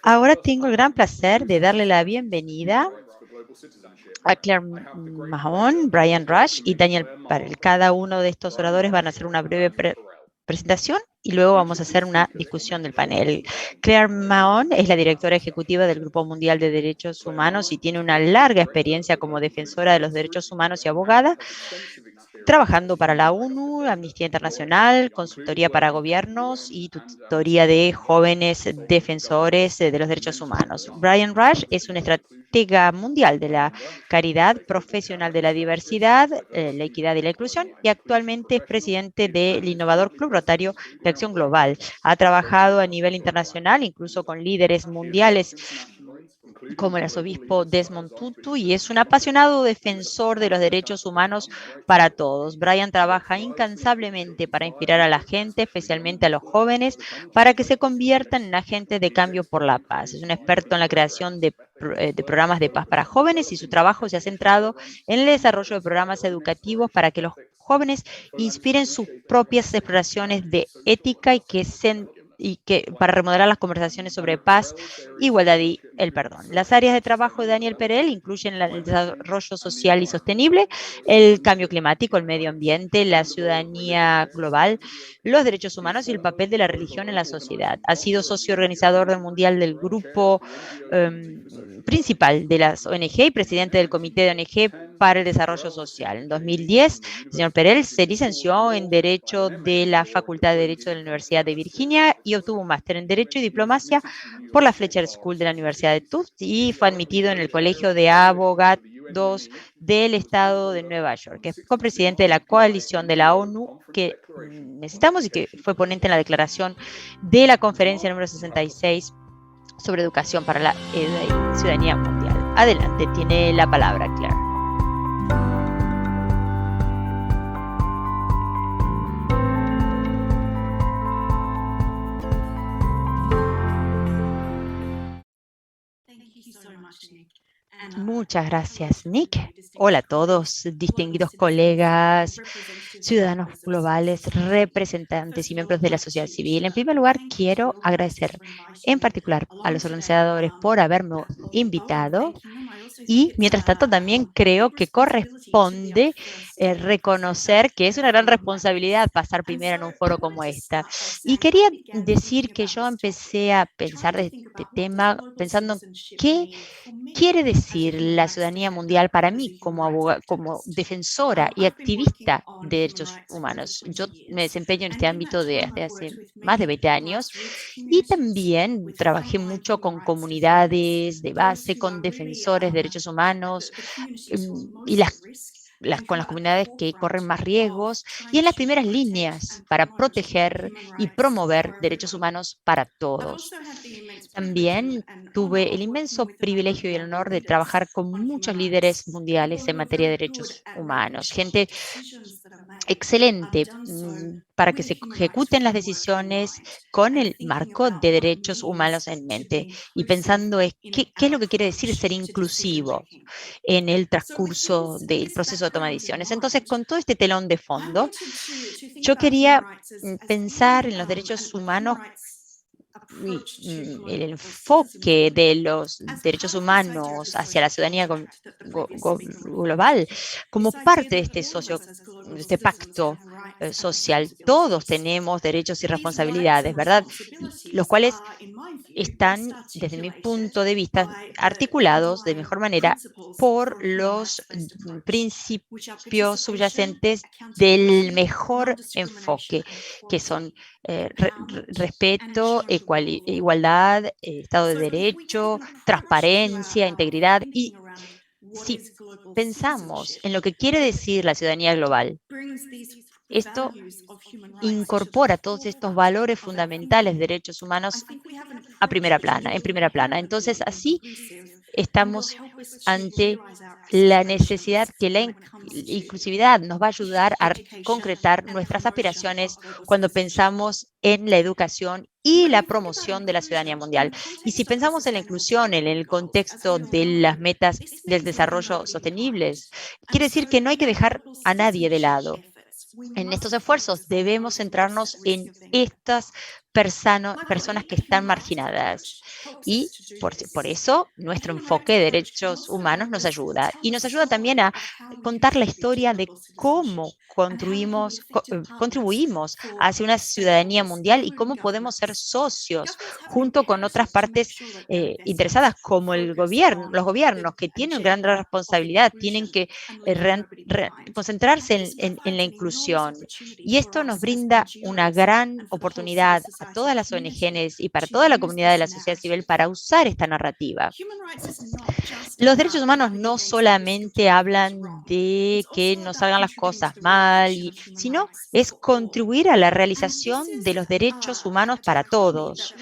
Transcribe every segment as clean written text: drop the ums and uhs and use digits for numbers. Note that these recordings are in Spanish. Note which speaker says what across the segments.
Speaker 1: Ahora tengo el gran placer de darle la bienvenida a Claire Mahon, Brian Rush y Daniel Parel. Cada uno de estos oradores van a hacer una breve presentación y luego vamos a hacer una discusión del panel. Claire Mahon es la directora ejecutiva del Grupo Mundial de Derechos Humanos y tiene una larga experiencia como defensora de los derechos humanos y abogada, trabajando para la ONU, Amnistía Internacional, consultoría para gobiernos y tutoría de jóvenes defensores de los derechos humanos. Brian Rush es un estratega mundial de la caridad, profesional de la diversidad, la equidad y la inclusión, y actualmente es presidente del innovador Club Rotario de Acción Global. Ha trabajado a nivel internacional, incluso con líderes mundiales como el arzobispo Desmond Tutu, y es un apasionado defensor de los derechos humanos para todos. Brian trabaja incansablemente para inspirar a la gente, especialmente a los jóvenes, para que se conviertan en agentes de cambio por la paz. Es un experto en la creación de programas de paz para jóvenes y su trabajo se ha centrado en el desarrollo de programas educativos para que los jóvenes inspiren sus propias exploraciones de ética y que para remodelar las conversaciones sobre paz, igualdad y el perdón. Las áreas de trabajo de Daniel Perel incluyen el desarrollo social y sostenible, el cambio climático, el medio ambiente, la ciudadanía global, los derechos humanos y el papel de la religión en la sociedad. Ha sido socio organizador del Mundial del grupo principal de las ONG y presidente del Comité de ONG para el Desarrollo Social. En 2010, el señor Perel se licenció en Derecho de la Facultad de Derecho de la Universidad de Virginia y obtuvo un máster en Derecho y Diplomacia por la Fletcher School de la Universidad de Tufts y fue admitido en el Colegio de Abogados del Estado de Nueva York, que es copresidente de la coalición de la ONU que necesitamos y que fue ponente en la declaración de la conferencia número 66 sobre educación para la ciudadanía mundial. Adelante, tiene la palabra, Claire. Muchas gracias, Nick. Hola a todos, distinguidos colegas, ciudadanos globales, representantes y miembros de la sociedad civil. En primer lugar, quiero agradecer en particular a los organizadores por haberme invitado y, mientras tanto, también creo que corresponde reconocer que es una gran responsabilidad pasar primero en un foro como esta. Y quería decir que yo empecé a pensar de este tema pensando en qué quiere decir la ciudadanía mundial para mí como abogada, como defensora y activista de derechos humanos. Yo me desempeño en este ámbito desde hace más de 20 años y también trabajé mucho con comunidades de base, con defensores de derechos humanos y con las comunidades que corren más riesgos y en las primeras líneas para proteger y promover derechos humanos para todos. También tuve el inmenso privilegio y el honor de trabajar con muchos líderes mundiales en materia de derechos humanos, gente excelente para que se ejecuten las decisiones con el marco de derechos humanos en mente y pensando qué es lo que quiere decir ser inclusivo en el transcurso del proceso de toma de decisiones. Entonces, con todo este telón de fondo, yo quería pensar en los derechos humanos y el enfoque de los derechos humanos hacia la ciudadanía global como parte de de este pacto social. Todos tenemos derechos y responsabilidades, ¿verdad? Los cuales están, desde mi punto de vista, articulados de mejor manera por los principios subyacentes del mejor enfoque, que son respeto, igualdad, Estado de Derecho, transparencia, integridad. Y si pensamos en lo que quiere decir la ciudadanía global, esto incorpora todos estos valores fundamentales de derechos humanos en primera plana. Entonces, así estamos ante la necesidad que la inclusividad nos va a ayudar a concretar nuestras aspiraciones cuando pensamos en la educación y la promoción de la ciudadanía mundial. Y si pensamos en la inclusión en el contexto de las metas del desarrollo sostenibles, quiere decir que no hay que dejar a nadie de lado. En estos esfuerzos debemos centrarnos en estas personas que están marginadas. Y por eso nuestro enfoque de derechos humanos nos ayuda. Y nos ayuda también a contar la historia de cómo contribuimos hacia una ciudadanía mundial y cómo podemos ser socios junto con otras partes interesadas, como los gobiernos, que tienen gran responsabilidad, tienen que concentrarse en la inclusión. Y esto nos brinda una gran oportunidad a todas las ONGs y para toda la comunidad de la sociedad civil para usar esta narrativa. Los derechos humanos no solamente hablan de que no salgan las cosas mal, sino es contribuir a la realización de los derechos humanos para todos.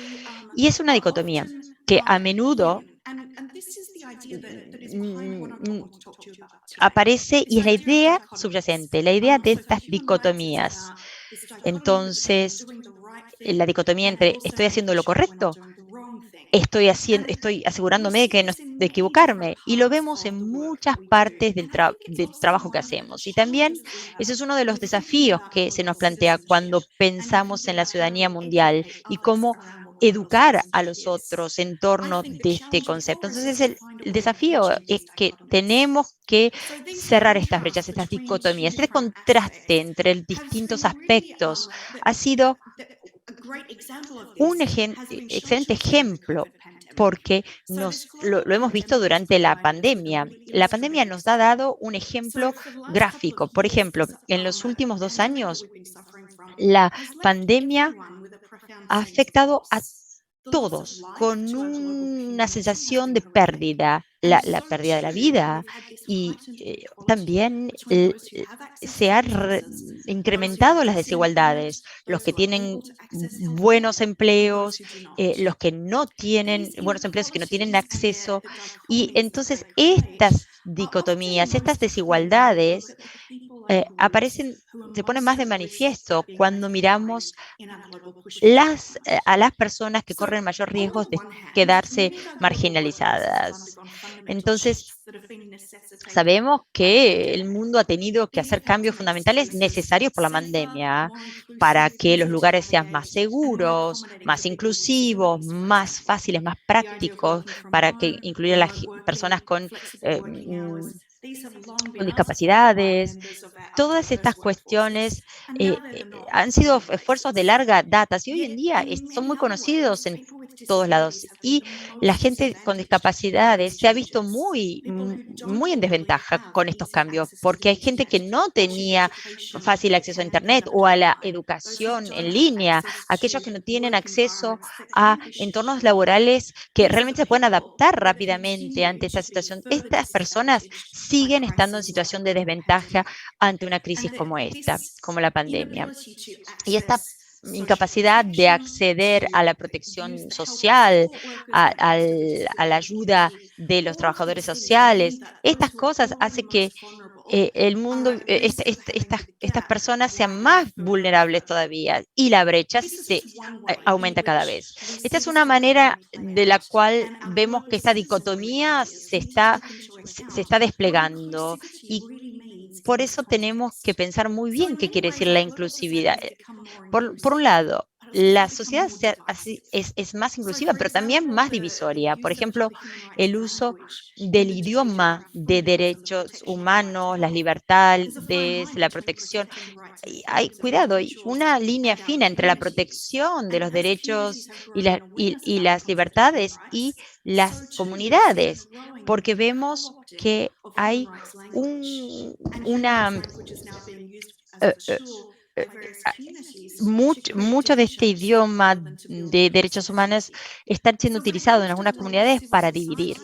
Speaker 1: Y es una dicotomía que a menudo aparece y es la idea subyacente, la idea de estas dicotomías. Entonces, la dicotomía entre estoy haciendo lo correcto, estoy asegurándome de equivocarme, y lo vemos en muchas partes del trabajo que hacemos. Y también ese es uno de los desafíos que se nos plantea cuando pensamos en la ciudadanía mundial y cómo educar a los otros en torno de este concepto. Entonces, el desafío es que tenemos que cerrar estas brechas, estas dicotomías. Este contraste entre distintos aspectos ha sido un excelente ejemplo porque lo hemos visto durante la pandemia. La pandemia nos ha dado un ejemplo gráfico. Por ejemplo, en los últimos 2 años, la pandemia ha afectado a todos con una sensación de pérdida, la pérdida de la vida, y también se han incrementado las desigualdades, los que tienen buenos empleos, los que no tienen buenos empleos, que no tienen acceso, y entonces estas dicotomías, estas desigualdades se ponen más de manifiesto cuando miramos a las personas que corren mayor riesgo de quedarse marginalizadas. Entonces, sabemos que el mundo ha tenido que hacer cambios fundamentales necesarios por la pandemia para que los lugares sean más seguros, más inclusivos, más fáciles, más prácticos, para que incluir a las personas con discapacidades. Todas estas cuestiones han sido esfuerzos de larga data y hoy en día son muy conocidos en todos lados. Y la gente con discapacidades se ha visto muy en desventaja con estos cambios, porque hay gente que no tenía fácil acceso a Internet o a la educación en línea, aquellos que no tienen acceso a entornos laborales que realmente se pueden adaptar rápidamente ante esta situación. Estas personas siguen estando en situación de desventaja ante una crisis como esta, como la pandemia. Y esta incapacidad de acceder a la protección social, a la ayuda de los trabajadores sociales, estas cosas hacen que el mundo, estas personas sean más vulnerables todavía y la brecha se aumenta cada vez. Esta es una manera de la cual vemos que esta dicotomía se está desplegando y por eso tenemos que pensar muy bien qué quiere decir la inclusividad. Por un lado, la sociedad es más inclusiva, pero también más divisoria. Por ejemplo, el uso del idioma de derechos humanos, las libertades, la protección. Hay cuidado, hay una línea fina entre la protección de los derechos y las libertades y las comunidades, porque vemos que hay una mucho de este idioma de derechos humanos están siendo utilizados en algunas comunidades para dividir.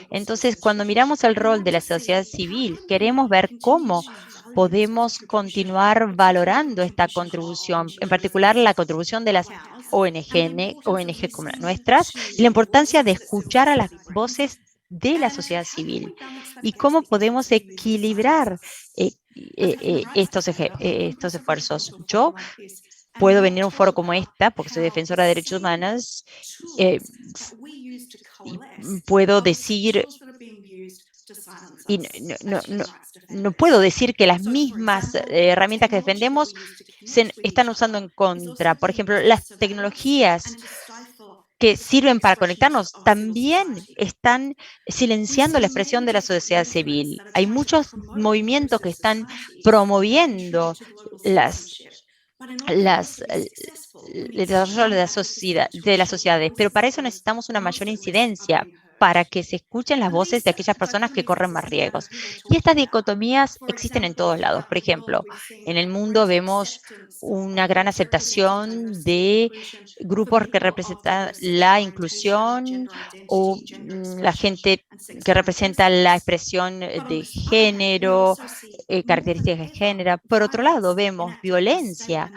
Speaker 1: Entonces, cuando miramos el rol de la sociedad civil, queremos ver cómo podemos continuar valorando esta contribución, en particular la contribución de las ONG como las nuestras, y la importancia de escuchar a las voces de la sociedad civil y cómo podemos equilibrar estos esfuerzos. Yo puedo venir a un foro como esta, porque soy defensora de derechos humanos, y puedo decir Y no puedo decir que las mismas herramientas que defendemos se están usando en contra. Por ejemplo, las tecnologías que sirven para conectarnos también están silenciando la expresión de la sociedad civil. Hay muchos movimientos que están promoviendo el desarrollo de las sociedades, pero para eso necesitamos una mayor incidencia, para que se escuchen las voces de aquellas personas que corren más riesgos. Y estas dicotomías existen en todos lados. Por ejemplo, en el mundo vemos una gran aceptación de grupos que representan la inclusión o la gente que representa la expresión de género, características de género. Por otro lado, vemos violencia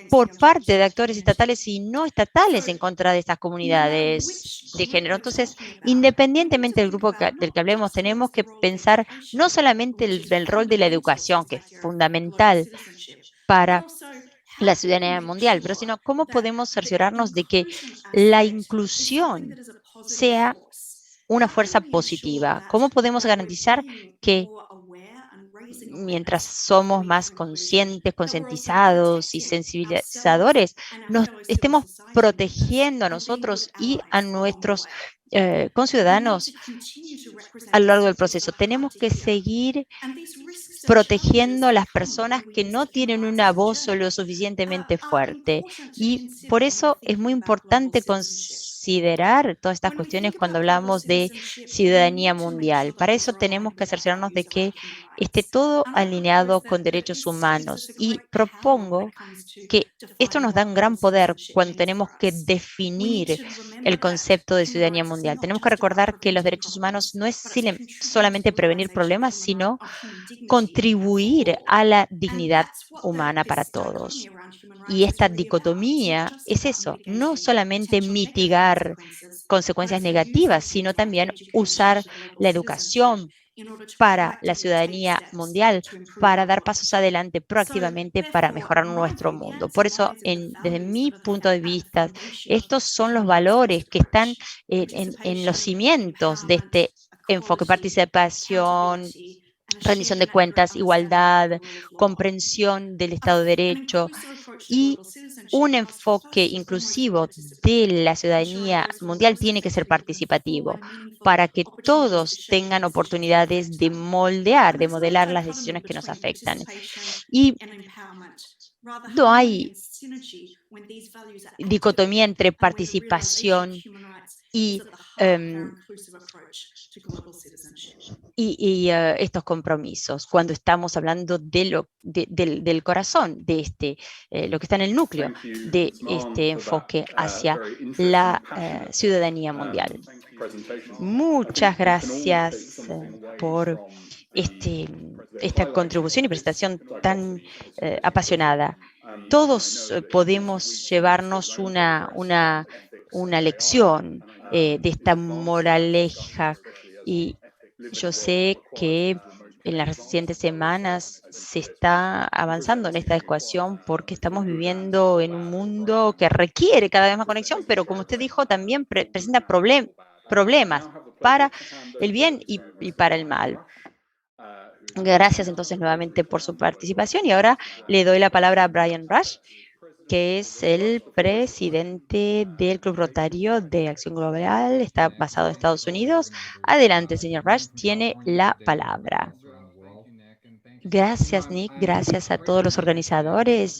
Speaker 1: por parte de actores estatales y no estatales en contra de estas comunidades de género. Entonces, independientemente del grupo del que hablemos, tenemos que pensar no solamente el rol de la educación, que es fundamental para la ciudadanía mundial, pero sino cómo podemos cerciorarnos de que la inclusión sea una fuerza positiva. ¿Cómo podemos garantizar que mientras somos más conscientes, concientizados y sensibilizadores, nos estemos protegiendo a nosotros y a nuestros conciudadanos a lo largo del proceso? Tenemos que seguir protegiendo a las personas que no tienen una voz lo suficientemente fuerte. Y por eso es muy importante considerar todas estas cuestiones cuando hablamos de ciudadanía mundial. Para eso tenemos que cerciorarnos de que esté todo alineado con derechos humanos. Y propongo que esto nos da un gran poder cuando tenemos que definir el concepto de ciudadanía mundial. Tenemos que recordar que los derechos humanos no es solamente prevenir problemas, sino contribuir a la dignidad humana para todos. Y esta dicotomía es eso, no solamente mitigar consecuencias negativas, sino también usar la educación para la ciudadanía mundial, para dar pasos adelante proactivamente para mejorar nuestro mundo. Por eso, desde mi punto de vista, estos son los valores que están en los cimientos de este enfoque: participación, rendición de cuentas, igualdad, comprensión del Estado de Derecho y un enfoque inclusivo de la ciudadanía mundial tiene que ser participativo para que todos tengan oportunidades de moldear, de modelar las decisiones que nos afectan. Y no hay dicotomía entre participación y estos compromisos cuando estamos hablando del corazón de lo que está en el núcleo de este enfoque hacia la ciudadanía mundial. Muchas gracias por esta contribución y presentación tan apasionada. Todos podemos llevarnos una lección de esta moraleja, y yo sé que en las recientes semanas se está avanzando en esta ecuación porque estamos viviendo en un mundo que requiere cada vez más conexión, pero como usted dijo, también presenta problemas para el bien y para el mal. Gracias entonces nuevamente por su participación y ahora le doy la palabra a Brian Rush, que es el presidente del Club Rotario de Acción Global, está basado en Estados Unidos. Adelante, señor Rush, tiene la palabra. Gracias, Nick. Gracias a todos los organizadores.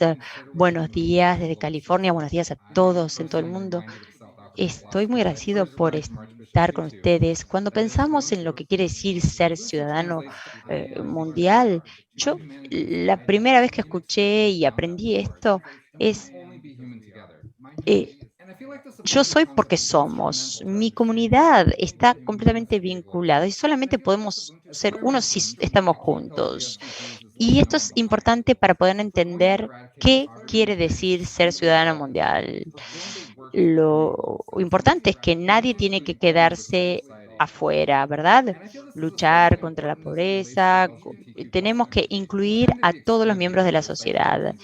Speaker 1: Buenos días desde California. Buenos días a todos en todo el mundo. Estoy muy agradecido por estar con ustedes. Cuando pensamos en lo que quiere decir ser ciudadano mundial, la primera vez que escuché y aprendí esto es yo soy porque somos. Mi comunidad está completamente vinculada y solamente podemos ser uno si estamos juntos. Y esto es importante para poder entender qué quiere decir ser ciudadano mundial. Lo importante es que nadie tiene que quedarse afuera, ¿verdad? Luchar contra la pobreza. Tenemos que incluir a todos los miembros de la sociedad.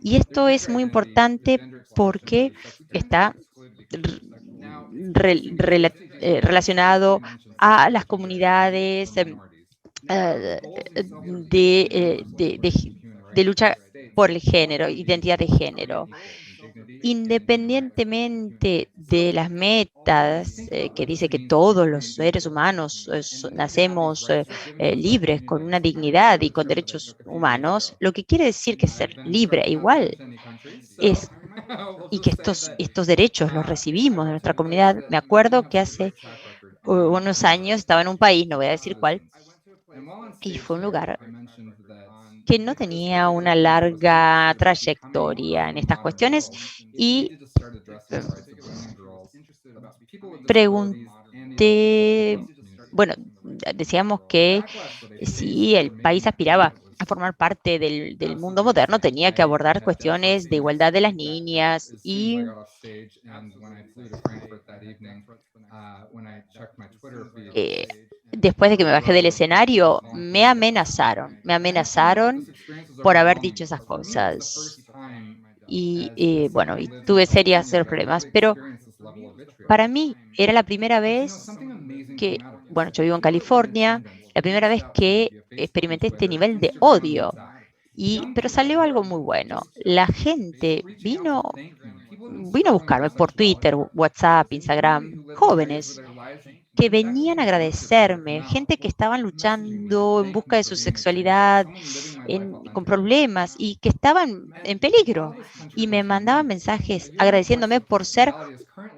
Speaker 1: Y esto es muy importante porque está relacionado a las comunidades de lucha por el género, identidad de género. Independientemente de las metas que dice que todos los seres humanos nacemos libres, con una dignidad y con derechos humanos, lo que quiere decir que ser libre e igual es, y que estos derechos los recibimos de nuestra comunidad. Me acuerdo que hace unos años estaba en un país, no voy a decir cuál, y fue un lugar que no tenía una larga trayectoria en estas cuestiones y pregunté, bueno, decíamos que si el país aspiraba a formar parte del mundo moderno, tenía que abordar cuestiones de igualdad de las niñas y eh, después de que me bajé del escenario, me amenazaron por haber dicho esas cosas. Y bueno, y tuve serios problemas, pero para mí era la primera vez que, bueno, yo vivo en California, la primera vez que experimenté este nivel de odio. Pero salió algo muy bueno. La gente vino a buscarme por Twitter, WhatsApp, Instagram, jóvenes que venían a agradecerme, gente que estaban luchando en busca de su sexualidad, con problemas y que estaban en peligro. Y me mandaban mensajes agradeciéndome por ser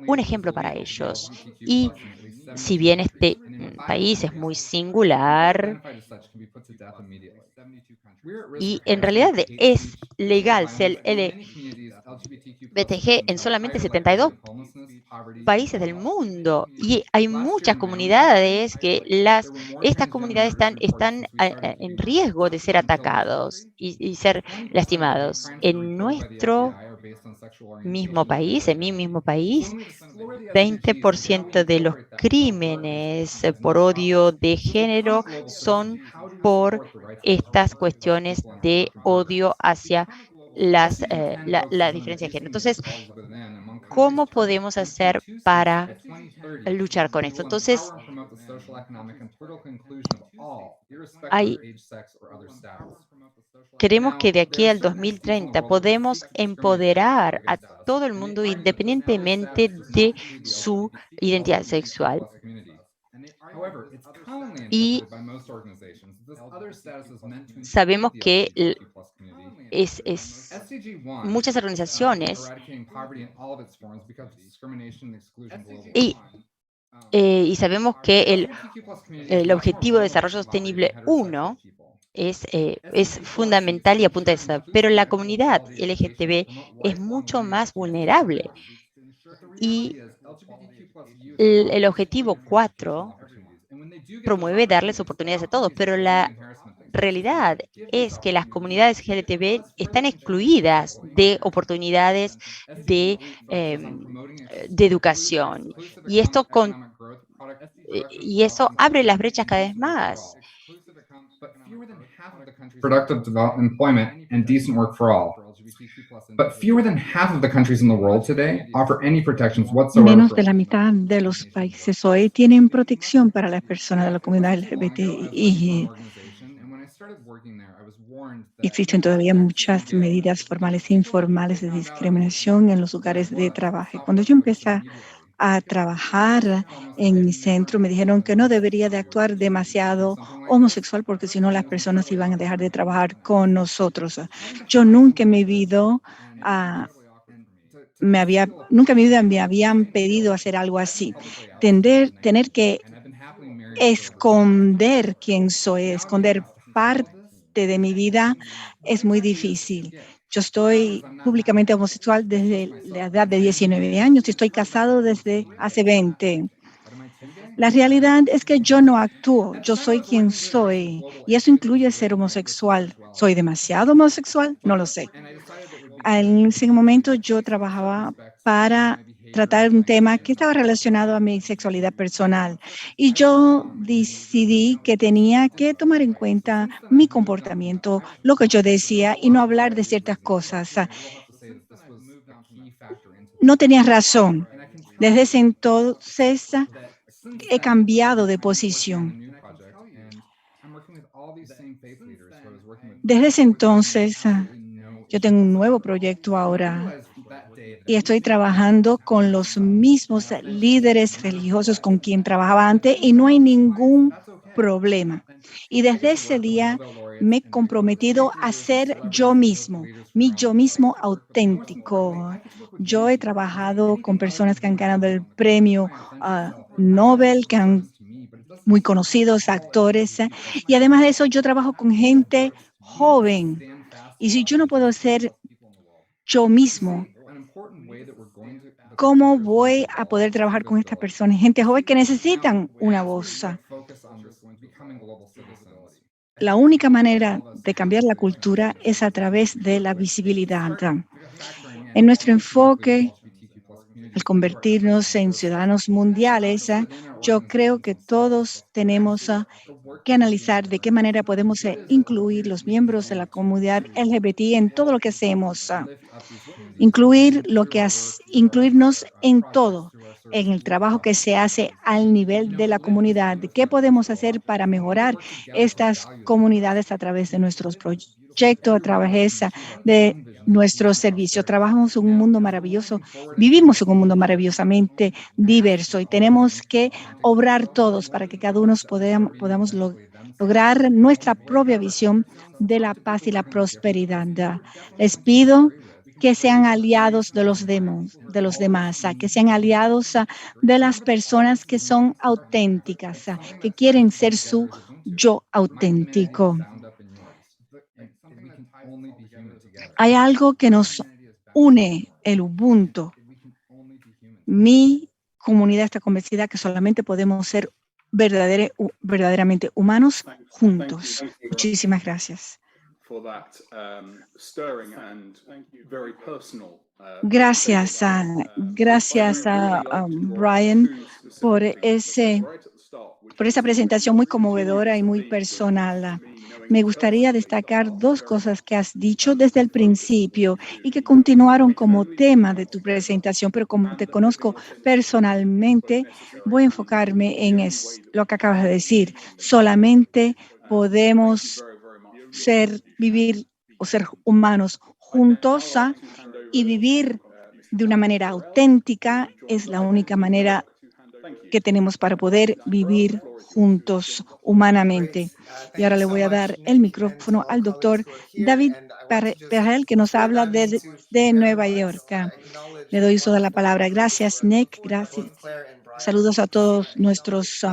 Speaker 1: un ejemplo para ellos. Y si bien este país es muy singular y en realidad es legal ser LGBTG en solamente 72 países del mundo y hay muchas comunidades que estas comunidades están en riesgo de ser atacados y ser lastimados. En nuestro mismo país, en mi mismo país, 20% de los crímenes por odio de género son por estas cuestiones de odio hacia la diferencia de género. Entonces, ¿cómo podemos hacer para luchar con esto? Entonces, hay, queremos que de aquí al 2030 podemos empoderar a todo el mundo independientemente de su identidad sexual. Y sabemos que muchas organizaciones y sabemos que el Objetivo de Desarrollo Sostenible 1 es fundamental y apunta a eso, pero la comunidad LGTB es mucho más vulnerable. Y el Objetivo 4 promueve darles oportunidades a todos, pero la realidad es que las comunidades LGTB están excluidas de oportunidades de educación. Y eso abre las brechas cada vez más.
Speaker 2: Productive employment and decent work for all. But fewer than half of the countries in the world today offer any protections whatsoever.
Speaker 3: Menos de la mitad de los países hoy tienen protección para las personas de la comunidad LGBTI. Existen todavía muchas medidas formales e informales de discriminación en los lugares de trabajo. Cuando yo empecé a trabajar en mi centro, me dijeron que no debería de actuar demasiado homosexual porque si no las personas iban a dejar de trabajar con nosotros. Yo nunca en mi vida me habían pedido hacer algo así. Tener que esconder quién soy, esconder parte de mi vida es muy difícil. Yo estoy públicamente homosexual desde la edad de 19 años y estoy casado desde hace 20. La realidad es que yo no actúo, yo soy quien soy y eso incluye ser homosexual. ¿Soy demasiado homosexual? No lo sé. En ese momento yo trabajaba para tratar un tema que estaba relacionado a mi sexualidad personal y yo decidí que tenía que tomar en cuenta mi comportamiento, lo que yo decía y no hablar de ciertas cosas. No tenía razón Desde ese entonces he cambiado de posición. Desde ese entonces, yo tengo un nuevo proyecto ahora y estoy trabajando con los mismos líderes religiosos con quien trabajaba antes y no hay ningún problema. Y desde ese día me he comprometido a ser yo mismo, mi yo mismo auténtico. Yo he trabajado con personas que han ganado el premio Nobel, que han muy conocidos actores. Y además de eso, yo trabajo con gente joven. Y si yo no puedo ser yo mismo, ¿cómo voy a poder trabajar con estas personas? Gente joven que necesitan una voz. La única manera de cambiar la cultura es a través de la visibilidad. En nuestro enfoque, al convertirnos en ciudadanos mundiales, yo creo que todos tenemos que analizar de qué manera podemos incluir los miembros de la comunidad LGBT en todo lo que hacemos. Incluirnos en todo, en el trabajo que se hace al nivel de la comunidad. ¿Qué podemos hacer para mejorar estas comunidades a través de nuestros proyectos, a través de nuestro servicio? Trabajamos en un mundo maravilloso, vivimos en un mundo maravillosamente diverso y tenemos que obrar todos para que cada uno podamos lograr nuestra propia visión de la paz y la prosperidad. Les pido que sean aliados de los demás, que sean aliados de las personas que son auténticas, que quieren ser su yo auténtico. Hay algo que nos une, el Ubuntu. Mi comunidad está convencida que solamente podemos ser verdaderamente humanos juntos. Muchísimas gracias. Gracias a Brian por esa presentación muy conmovedora y muy personal. Me gustaría destacar dos cosas que has dicho desde el principio y que continuaron como tema de tu presentación, pero como te conozco personalmente, voy a enfocarme en lo que acabas de decir. Solamente podemos vivir o ser humanos juntos y vivir de una manera auténtica es la única manera que tenemos para poder vivir juntos humanamente. Y ahora le voy a dar el micrófono al doctor David Perrell, que nos habla de Nueva York. Le doy uso de la palabra. Gracias, Nick. Gracias. Saludos a todos nuestros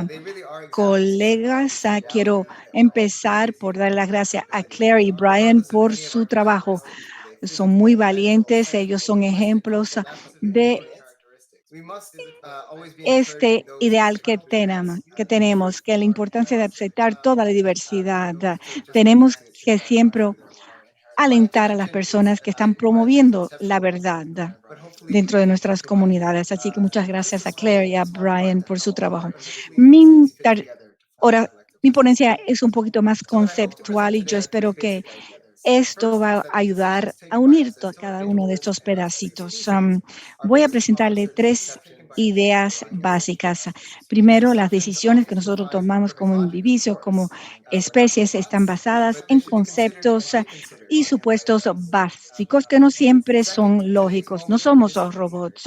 Speaker 3: colegas. Quiero empezar por dar las gracias a Claire y Brian por su trabajo. Son muy valientes. Ellos son ejemplos de este ideal que tenemos, que la importancia de aceptar toda la diversidad. Tenemos que siempre alentar a las personas que están promoviendo la verdad dentro de nuestras comunidades. Así que muchas gracias a Claire y a Brian por su trabajo. Mi ponencia es un poquito más conceptual y yo espero que esto va a ayudar a unir cada uno de estos pedacitos. Voy a presentarle tres ideas básicas. Primero, las decisiones que nosotros tomamos como individuos, como especies, están basadas en conceptos y supuestos básicos que no siempre son lógicos. No somos robots,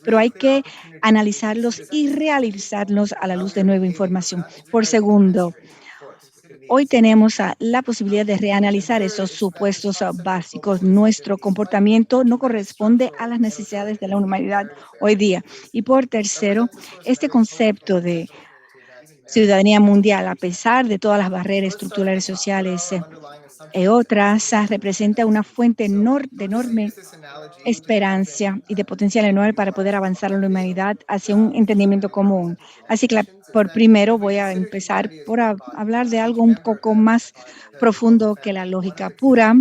Speaker 3: pero hay que analizarlos y realizarlos a la luz de nueva información. Por segundo, hoy tenemos la posibilidad de reanalizar esos supuestos básicos. Nuestro comportamiento no corresponde a las necesidades de la humanidad hoy día. Y por tercero, este concepto de ciudadanía mundial, a pesar de todas las barreras estructurales sociales y otras, representa una fuente de enorme esperanza y de potencial enorme para poder avanzar a la humanidad hacia un entendimiento común. Así que por primero voy a empezar por hablar de algo un poco más profundo que la lógica pura.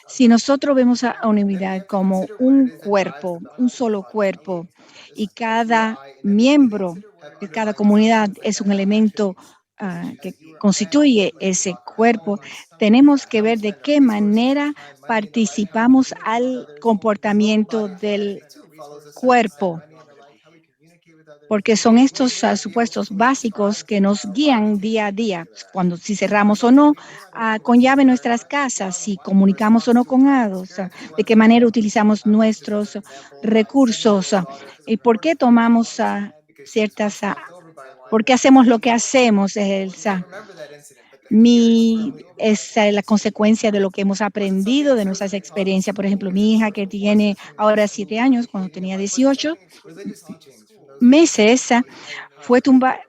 Speaker 3: Si nosotros vemos a una unidad como un cuerpo, un solo cuerpo, y cada miembro de cada comunidad es un elemento que constituye ese cuerpo, tenemos que ver de qué manera participamos al comportamiento del cuerpo. porque son estos supuestos básicos que nos guían día a día, cuando si cerramos o no con llave nuestras casas, si comunicamos o no con otros, de qué manera utilizamos nuestros recursos y por qué tomamos ciertas, por qué hacemos lo que hacemos. Es la consecuencia de lo que hemos aprendido de nuestras experiencias. Por ejemplo, mi hija que tiene ahora 7 años, cuando tenía 18 meses, fue tumbada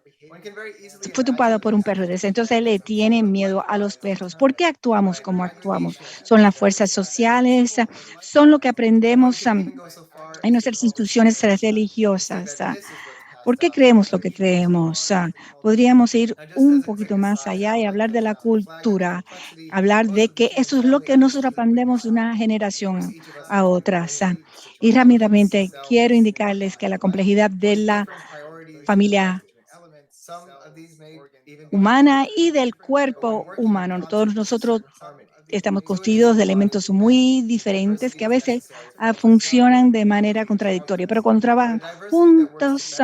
Speaker 3: por un perro. Desde entonces le tiene miedo a los perros. ¿Por qué actuamos como actuamos? Son las fuerzas sociales, son lo que aprendemos en nuestras instituciones religiosas. ¿Por qué creemos lo que creemos? Podríamos ir un poquito más allá y hablar de la cultura, hablar de que eso es lo que nosotros aprendemos de una generación a otra. Y rápidamente quiero indicarles que la complejidad de la familia humana y del cuerpo humano, todos nosotros estamos constituidos de elementos muy diferentes que a veces funcionan de manera contradictoria, pero cuando trabajan juntos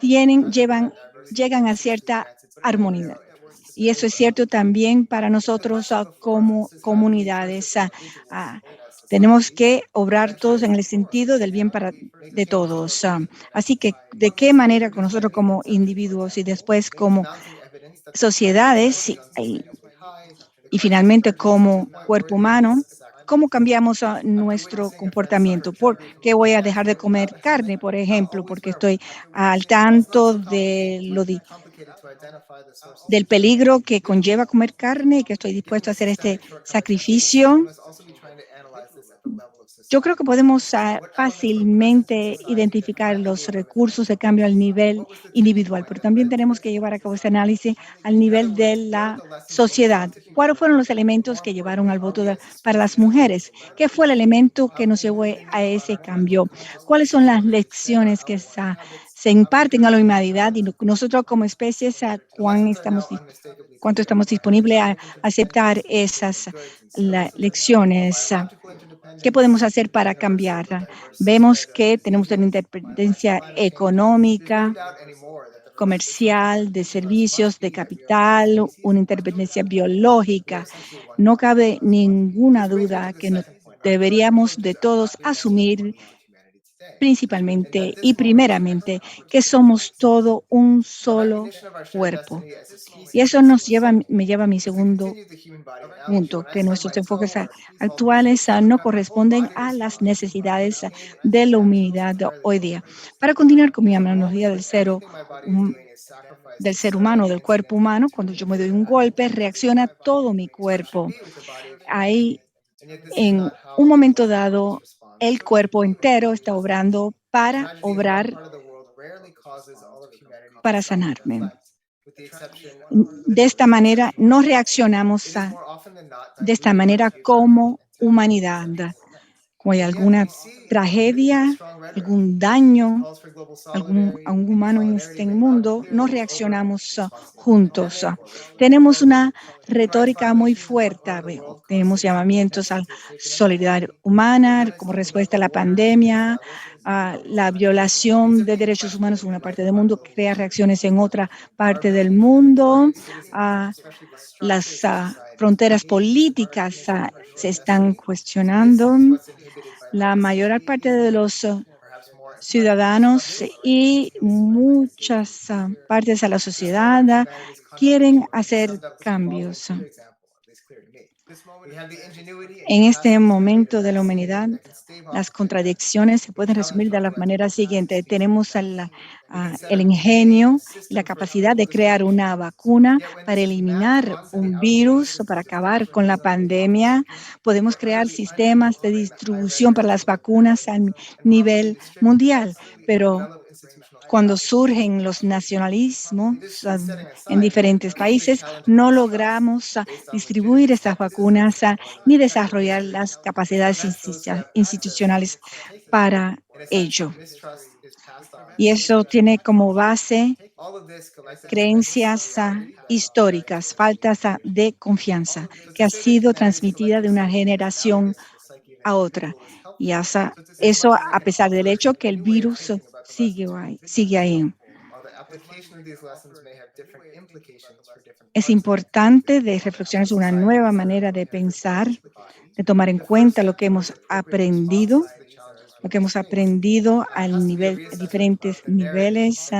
Speaker 3: llegan a cierta armonía. Y eso es cierto también para nosotros como comunidades. Tenemos que obrar todos en el sentido del bien de todos. Así que, ¿de qué manera con nosotros como individuos y después como sociedades y finalmente como cuerpo humano, cómo cambiamos nuestro comportamiento? ¿Por qué voy a dejar de comer carne, por ejemplo? Porque estoy al tanto del peligro que conlleva comer carne y que estoy dispuesto a hacer este sacrificio. Yo creo que podemos fácilmente identificar los recursos de cambio al nivel individual, pero también tenemos que llevar a cabo este análisis al nivel de la sociedad. ¿Cuáles fueron los elementos que llevaron al voto para las mujeres? ¿Qué fue el elemento que nos llevó a ese cambio? ¿Cuáles son las lecciones que se imparten a la humanidad y nosotros como especies cuánto estamos disponibles a aceptar esas lecciones? ¿Qué podemos hacer para cambiar? Vemos que tenemos una interdependencia económica, comercial, de servicios, de capital, una interdependencia biológica. No cabe ninguna duda que deberíamos de todos asumir principalmente y primeramente que somos todo un solo cuerpo. Y eso me lleva a mi segundo punto, que nuestros enfoques actuales no corresponden a las necesidades de la humanidad de hoy día. Para continuar con mi analogía del ser humano, del cuerpo humano, cuando yo me doy un golpe, reacciona todo mi cuerpo. Ahí, en un momento dado, el cuerpo entero está obrando para sanarme. De esta manera, no reaccionamos de esta manera como humanidad. Cuando hay alguna tragedia, algún daño a un humano en este mundo, no reaccionamos juntos. Tenemos una retórica muy fuerte. Tenemos llamamientos a solidaridad humana como respuesta a la pandemia. La violación de derechos humanos en una parte del mundo crea reacciones en otra parte del mundo. Las fronteras políticas se están cuestionando. La mayor parte de los ciudadanos y muchas partes de la sociedad quieren hacer cambios. En este momento de la humanidad, las contradicciones se pueden resumir de la manera siguiente. Tenemos el ingenio y la capacidad de crear una vacuna para eliminar un virus o para acabar con la pandemia. Podemos crear sistemas de distribución para las vacunas a nivel mundial, pero cuando surgen los nacionalismos en diferentes países, no logramos distribuir estas vacunas ni desarrollar las capacidades institucionales para ello. Y eso tiene como base creencias históricas, faltas de confianza, que ha sido transmitida de una generación a otra. Y eso a pesar del hecho que el virus sigue ahí. Es importante de reflexionar sobre una nueva manera de pensar, de tomar en cuenta lo que hemos aprendido a diferentes niveles.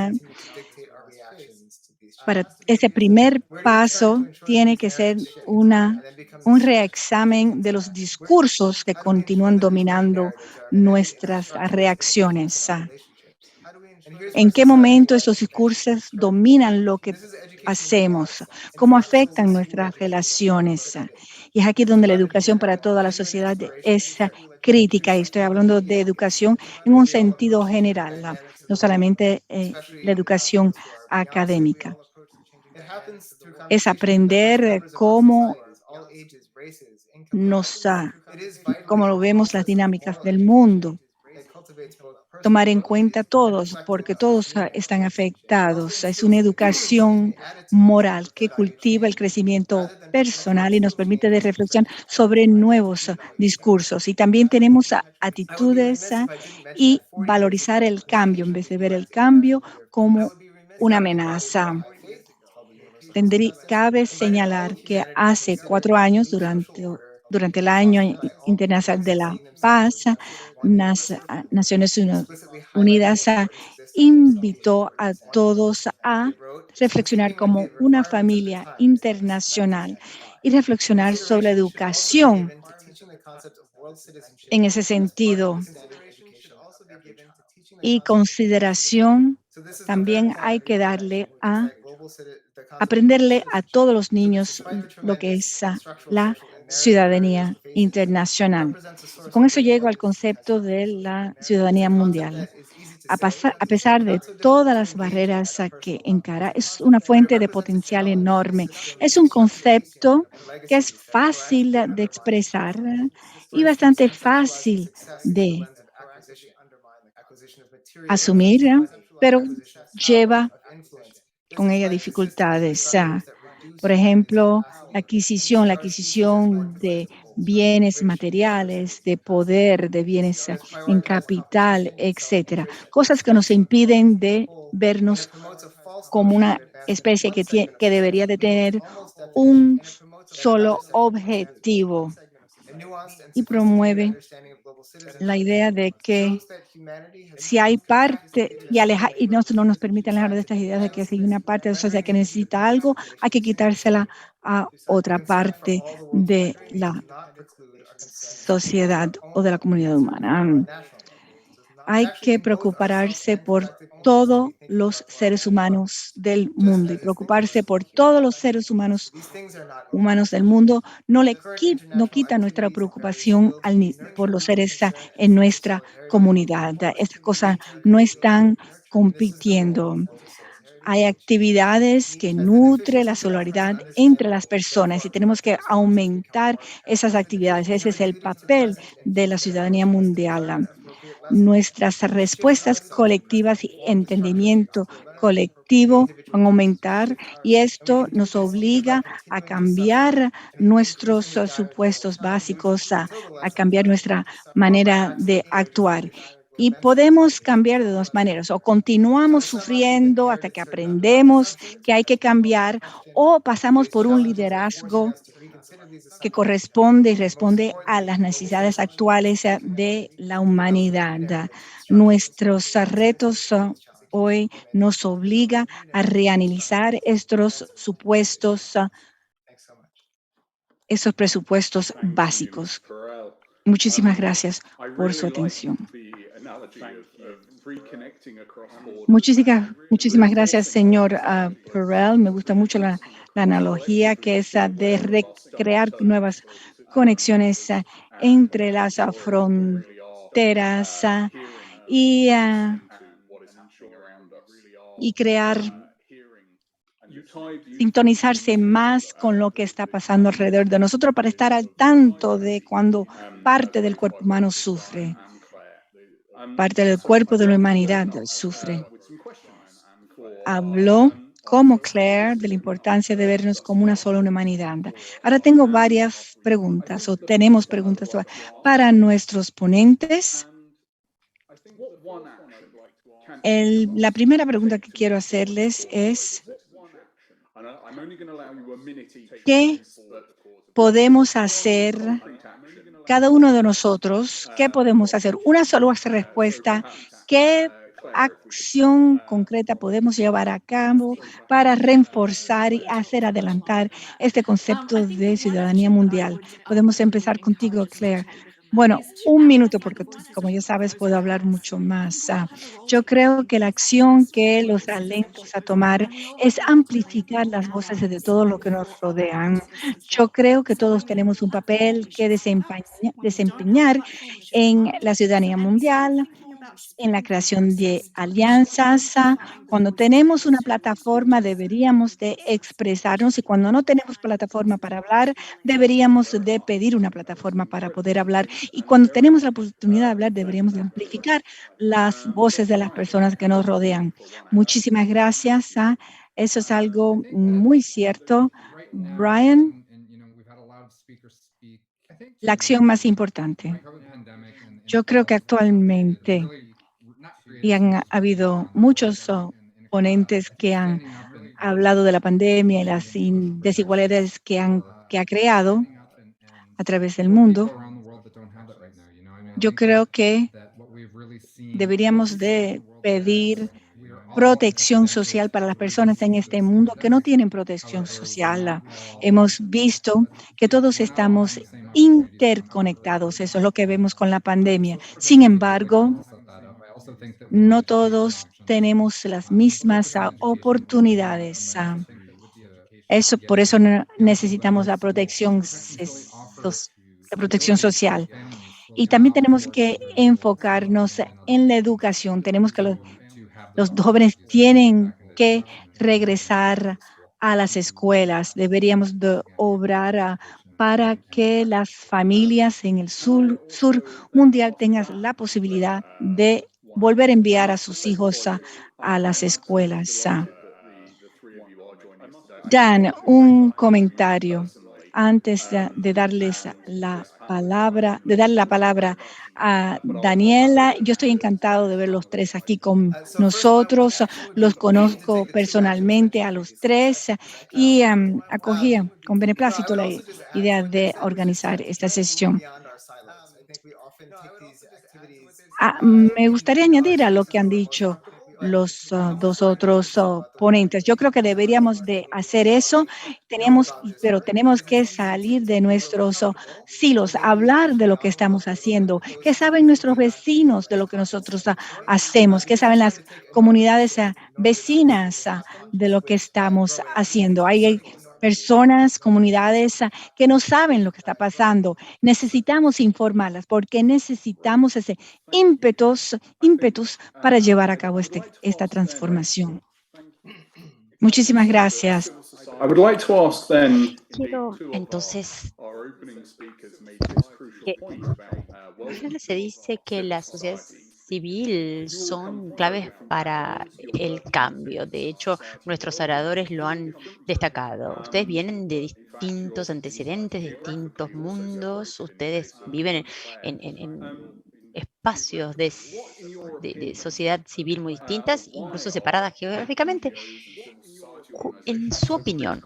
Speaker 3: Para ese primer paso tiene que ser un reexamen de los discursos que continúan dominando nuestras reacciones. ¿En qué momento esos discursos dominan lo que hacemos? ¿Cómo afectan nuestras relaciones? Y es aquí donde la educación para toda la sociedad es crítica. Y estoy hablando de educación en un sentido general, no solamente la educación académica. Es aprender cómo lo vemos las dinámicas del mundo. Tomar en cuenta a todos, porque todos están afectados. Es una educación moral que cultiva el crecimiento personal y nos permite de reflexionar sobre nuevos discursos. Y también tenemos actitudes y valorizar el cambio en vez de ver el cambio como una amenaza. Cabe señalar que hace 4 años, durante el Año Internacional de la Paz, Naciones Unidas invitó a todos a reflexionar como una familia internacional y reflexionar sobre la educación en ese sentido. Y consideración también hay que aprenderle a todos los niños lo que es la ciudadanía internacional. Con eso llego al concepto de la ciudadanía mundial. A pesar de todas las barreras que encara, es una fuente de potencial enorme. Es un concepto que es fácil de expresar y bastante fácil de asumir, pero lleva con ella dificultades. Por ejemplo, la adquisición de bienes materiales, de poder, de bienes en capital, etcétera. Cosas que nos impiden de vernos como una especie que debería de tener un solo objetivo, y promueve la idea de que si hay parte y no nos permite alejar de estas ideas de que si hay una parte de la sociedad que necesita algo, hay que quitársela a otra parte de la sociedad o de la comunidad humana. Hay que preocuparse por todos los seres humanos del mundo, y preocuparse por todos los seres humanos del mundo no quita nuestra preocupación por los seres en nuestra comunidad. Estas cosas no están compitiendo. Hay actividades que nutren la solidaridad entre las personas y tenemos que aumentar esas actividades. Ese es el papel de la ciudadanía mundial. Nuestras respuestas colectivas y entendimiento colectivo van a aumentar, y esto nos obliga a cambiar nuestros supuestos básicos, a cambiar nuestra manera de actuar. Y podemos cambiar de dos maneras: o continuamos sufriendo hasta que aprendemos que hay que cambiar, o pasamos por un liderazgo que corresponde y responde a las necesidades actuales de la humanidad. Nuestros retos hoy nos obliga a reanalizar estos presupuestos básicos. Muchísimas gracias por su atención. Muchísimas gracias, señor Perrell. Me gusta mucho la analogía que es de crear nuevas conexiones entre las fronteras y sintonizarse más con lo que está pasando alrededor de nosotros para estar al tanto de cuando parte del cuerpo humano sufre. Parte del cuerpo de la humanidad sufre. Habló como Claire de la importancia de vernos como una sola humanidad. Ahora tengo varias preguntas, o tenemos preguntas para nuestros ponentes. La primera pregunta que quiero hacerles es, ¿qué podemos hacer cada uno de nosotros? ¿Qué podemos hacer? Una sola respuesta. ¿Qué acción concreta podemos llevar a cabo para reforzar y hacer adelantar este concepto de ciudadanía mundial? Podemos empezar contigo, Claire. Bueno, un minuto, porque como ya sabes, puedo hablar mucho más. Yo creo que la acción que los alentos a tomar es amplificar las voces de todo lo que nos rodean. Yo creo que todos tenemos un papel que desempeñar en la ciudadanía mundial, en la creación de alianzas. Cuando tenemos una plataforma deberíamos de expresarnos y cuando no tenemos plataforma para hablar, deberíamos de pedir una plataforma para poder hablar. Y cuando tenemos la oportunidad de hablar, deberíamos de amplificar las voces de las personas que nos rodean. Muchísimas gracias. Eso es algo muy cierto. Brian, la acción más importante. Yo creo que actualmente, y han habido muchos ponentes que han hablado de la pandemia y las desigualdades que ha creado a través del mundo, yo creo que deberíamos de pedir protección social para las personas en este mundo que no tienen protección social. Hemos visto que todos estamos interconectados. Eso es lo que vemos con la pandemia. Sin embargo, no todos tenemos las mismas oportunidades. Por eso necesitamos la protección social. Y también tenemos que enfocarnos en la educación. Tenemos que los jóvenes tienen que regresar a las escuelas. Deberíamos de obrar para que las familias en el sur mundial tengan la posibilidad de volver a enviar a sus hijos a las escuelas. Dan, un comentario antes de darles la palabra, darle la palabra a Daniela. Yo estoy encantado de ver los tres aquí con nosotros. Los conozco personalmente a los tres y acogía con beneplácito la idea de organizar esta sesión. Me gustaría añadir a lo que han dicho los dos otros ponentes. Yo creo que deberíamos de hacer eso, pero tenemos que salir de nuestros silos, hablar de lo que estamos haciendo, qué saben nuestros vecinos de lo que nosotros hacemos, qué saben las comunidades vecinas de lo que estamos haciendo. Hay personas, comunidades que no saben lo que está pasando. Necesitamos informarlas porque necesitamos ese ímpetus para llevar a cabo esta transformación. Muchísimas gracias.
Speaker 1: Quiero entonces se dice que la sociedad civil son claves para el cambio. De hecho, nuestros oradores lo han destacado. Ustedes vienen de distintos antecedentes, de distintos mundos. Ustedes viven en espacios de sociedad civil muy distintas, incluso separadas geográficamente. En su opinión,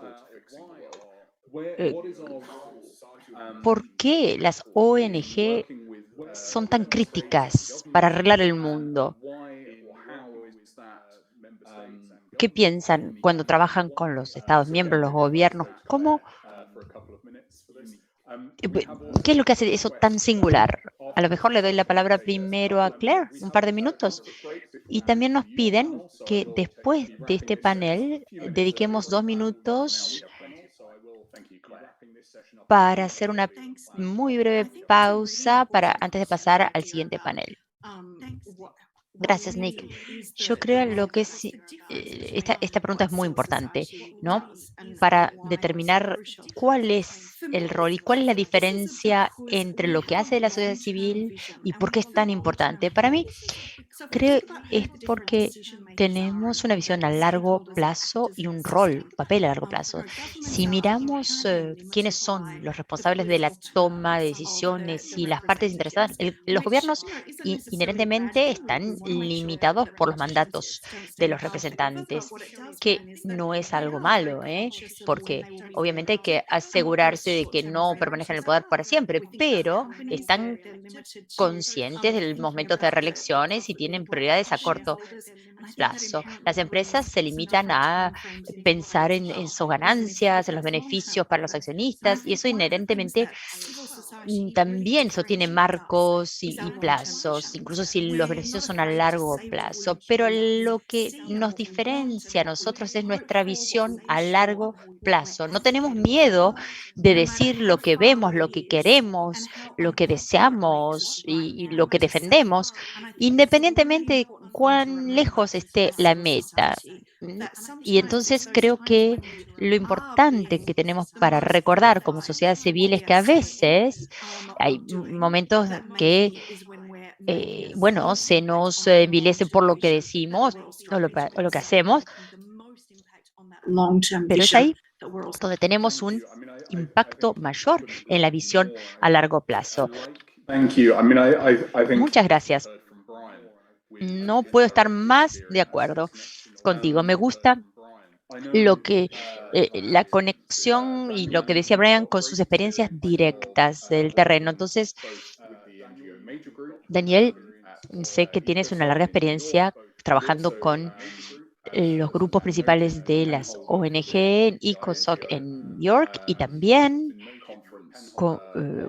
Speaker 1: ¿por qué las ONG son tan críticas para arreglar el mundo? ¿Qué piensan cuando trabajan con los Estados miembros, los gobiernos? ¿Qué es lo que hace eso tan singular? A lo mejor le doy la palabra primero a Claire, un par de minutos. Y también nos piden que después de este panel dediquemos 2 minutos para hacer una muy breve pausa antes de pasar al siguiente panel. Gracias, Nick. Yo creo que esta pregunta es muy importante, ¿no? Para determinar cuál es el rol y cuál es la diferencia entre lo que hace la sociedad civil y por qué es tan importante. Para mí, Creo es porque tenemos una visión a largo plazo y un papel a largo plazo. Si miramos quiénes son los responsables de la toma de decisiones y las partes interesadas, los gobiernos inherentemente están limitados por los mandatos de los representantes, que no es algo malo, porque obviamente hay que asegurarse de que no permanezcan en el poder para siempre, pero están conscientes de los momentos de reelecciones y tienen prioridades a corto plazo. Las empresas se limitan a pensar en sus ganancias, en los beneficios para los accionistas, y eso inherentemente también eso tiene marcos y plazos, incluso si los beneficios son a largo plazo. Pero lo que nos diferencia a nosotros es nuestra visión a largo plazo. No tenemos miedo de decir lo que vemos, lo que queremos, lo que deseamos y lo que defendemos, independientemente de cuán lejos esté la meta. Y entonces creo que lo importante que tenemos para recordar como sociedad civil es que a veces hay momentos que, bueno, se nos envilece por lo que decimos o lo que hacemos, pero es ahí donde tenemos un impacto mayor en la visión a largo plazo. Muchas gracias. No puedo estar más de acuerdo contigo. Me gusta lo que la conexión y lo que decía Brian con sus experiencias directas del terreno. Entonces, Daniel, sé que tienes una larga experiencia trabajando con los grupos principales de las ONG en ECOSOC en York y también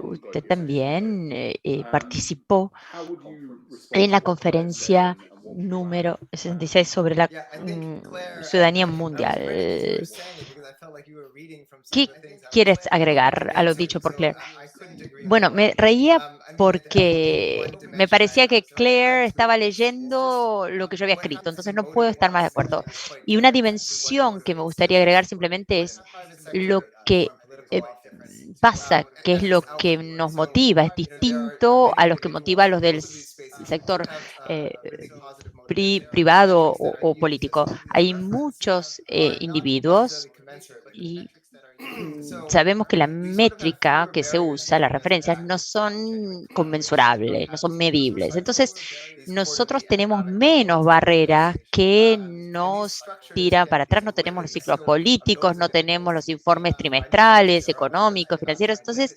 Speaker 1: usted también participó en la conferencia número 66 sobre la ciudadanía mundial. ¿Qué quieres agregar a lo dicho por Claire? Bueno, me reía porque me parecía que Claire estaba leyendo lo que yo había escrito, entonces no puedo estar más de acuerdo. Y una dimensión que me gustaría agregar simplemente es lo que pasa, que es lo que nos motiva, es distinto a los que motiva a los del sector privado o político. Hay muchos individuos y sabemos que la métrica que se usa, las referencias, no son conmensurables, no son medibles. Entonces, nosotros tenemos menos barreras que nos tiran para atrás, no tenemos los ciclos políticos, no tenemos los informes trimestrales, económicos, financieros. Entonces,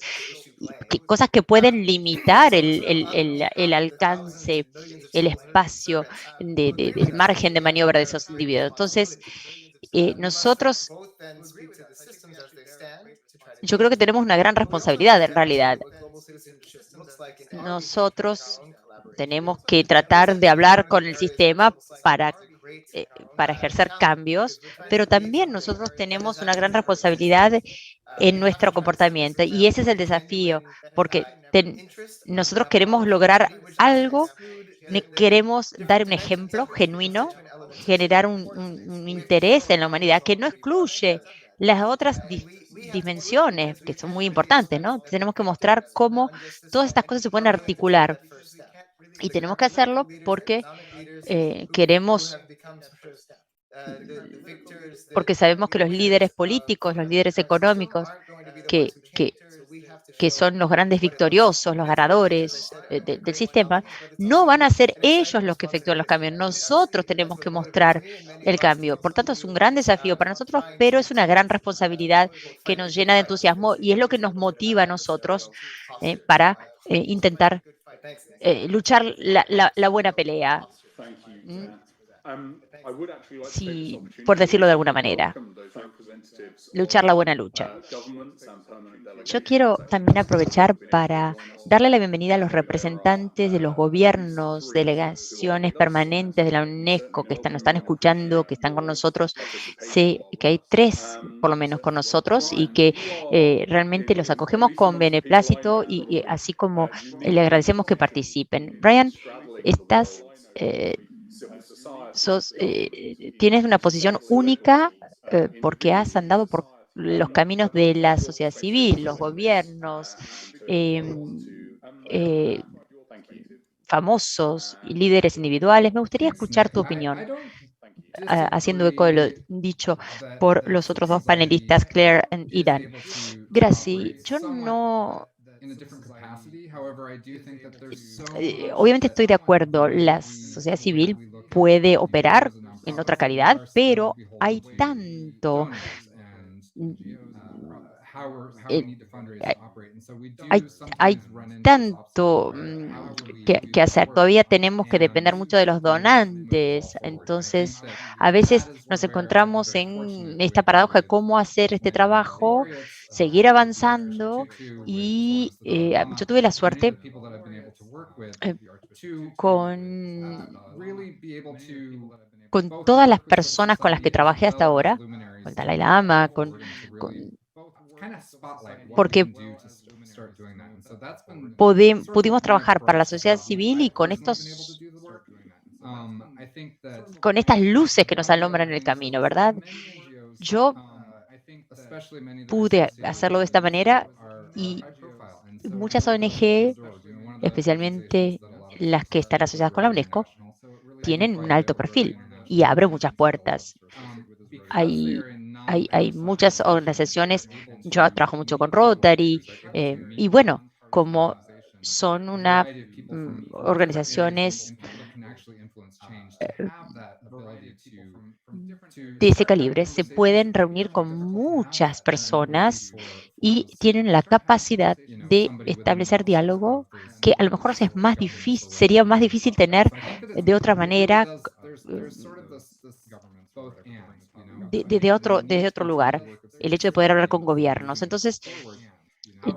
Speaker 1: cosas que pueden limitar el alcance, el espacio del margen de maniobra de esos individuos. Entonces, nosotros, yo creo que tenemos una gran responsabilidad en realidad. Nosotros tenemos que tratar de hablar con el sistema para ejercer cambios, pero también nosotros tenemos una gran responsabilidad en nuestro comportamiento y ese es el desafío, porque nosotros queremos lograr algo, queremos dar un ejemplo genuino, generar un interés en la humanidad que no excluye las otras dimensiones que son muy importantes, ¿no? Tenemos que mostrar cómo todas estas cosas se pueden articular y tenemos que hacerlo porque queremos, porque sabemos que los líderes políticos, los líderes económicos, que son los grandes victoriosos, los ganadores del sistema, no van a ser ellos los que efectúan los cambios. Nosotros tenemos que mostrar el cambio. Por tanto, es un gran desafío para nosotros, pero es una gran responsabilidad que nos llena de entusiasmo y es lo que nos motiva a nosotros para intentar luchar la buena pelea. Sí, por decirlo de alguna manera, luchar la buena lucha. Yo quiero también aprovechar para darle la bienvenida a los representantes de los gobiernos, delegaciones permanentes de la UNESCO que nos están escuchando, que están con nosotros. Sé que hay 3 por lo menos con nosotros y que realmente los acogemos con beneplácito y así como le agradecemos que participen. Brian, tienes una posición única porque has andado por los caminos de la sociedad civil, los gobiernos, famosos y líderes individuales. Me gustaría escuchar tu opinión, haciendo eco de lo dicho por los otros dos panelistas, Claire y Dan. Gracie, yo no... obviamente estoy de acuerdo, la sociedad civil puede operar en otra calidad, pero hay tanto... hay, hay tanto que hacer. Todavía tenemos que depender mucho de los donantes. Entonces, a veces nos encontramos en esta paradoja de cómo hacer este trabajo, seguir avanzando. Y yo tuve la suerte eh, con todas las personas con las que trabajé hasta ahora, con el Dalai Lama, porque pudimos trabajar para la sociedad civil y con estas luces que nos alumbran en el camino, ¿verdad? Yo pude hacerlo de esta manera y muchas ONG, especialmente las que están asociadas con la UNESCO, tienen un alto perfil y abren muchas puertas. Hay muchas organizaciones, yo trabajo mucho con Rotary, y bueno, como son organizaciones de ese calibre, se pueden reunir con muchas personas y tienen la capacidad de establecer diálogo que a lo mejor sería más difícil tener de otra manera, desde otro lugar, el hecho de poder hablar con gobiernos. Entonces,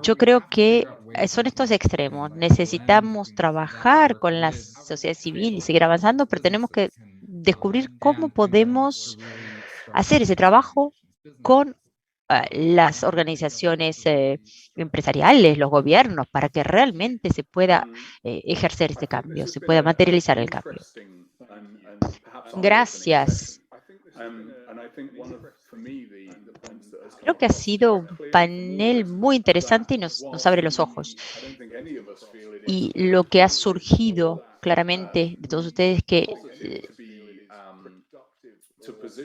Speaker 1: yo creo que son estos extremos. Necesitamos trabajar con la sociedad civil y seguir avanzando, pero tenemos que descubrir cómo podemos hacer ese trabajo con las organizaciones empresariales, los gobiernos, para que realmente se pueda ejercer este cambio, se pueda materializar el cambio. Gracias. Creo que ha sido un panel muy interesante y nos abre los ojos. Y lo que ha surgido claramente de todos ustedes que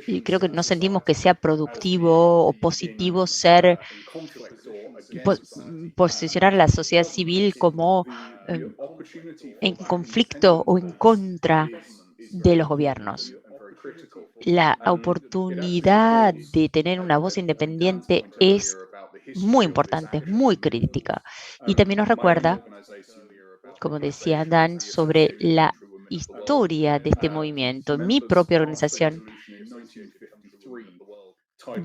Speaker 1: y creo que no sentimos que sea productivo o positivo posicionar a la sociedad civil como en conflicto o en contra de los gobiernos. La oportunidad de tener una voz independiente es muy importante, es muy crítica. Y también nos recuerda, como decía Dan, sobre la historia de este movimiento. Mi propia organización,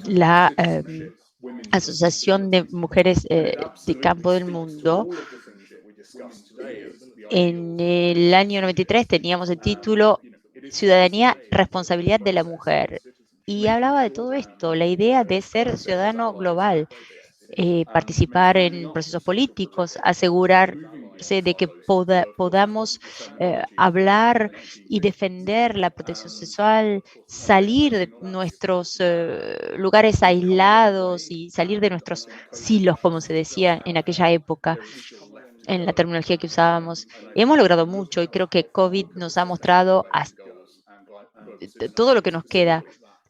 Speaker 1: la Asociación de Mujeres de Campo del Mundo, en el año 93 teníamos el título Ciudadanía, Responsabilidad de la Mujer. Y hablaba de todo esto, la idea de ser ciudadano global, participar en procesos políticos, asegurarse de que podamos hablar y defender la protección sexual, salir de nuestros lugares aislados y salir de nuestros silos, como se decía en aquella época, en la terminología que usábamos. Hemos logrado mucho y creo que COVID nos ha mostrado todo lo que nos queda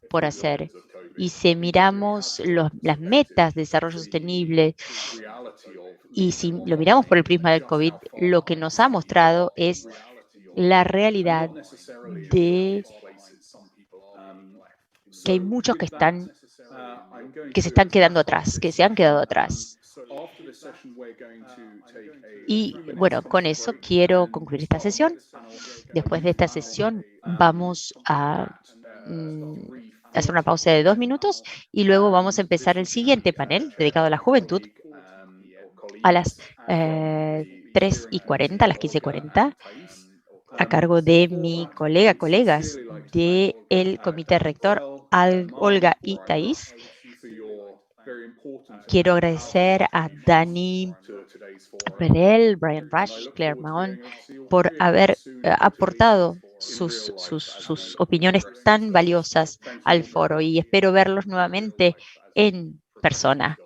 Speaker 1: por hacer. Y si miramos las metas de desarrollo sostenible y si lo miramos por el prisma del COVID, lo que nos ha mostrado es la realidad de que hay muchos que se están quedando atrás, que se han quedado atrás. Y bueno, con eso quiero concluir esta sesión. Después de esta sesión vamos a hacer una pausa de 2 minutos y luego vamos a empezar el siguiente panel dedicado a la juventud a las 3:40, a las 15:40, a cargo de mi colegas del comité rector, Olga y Thais. Quiero agradecer a Dani Perel, Brian Rush, Claire Mahon, por haber aportado sus opiniones tan valiosas al foro y espero verlos nuevamente en persona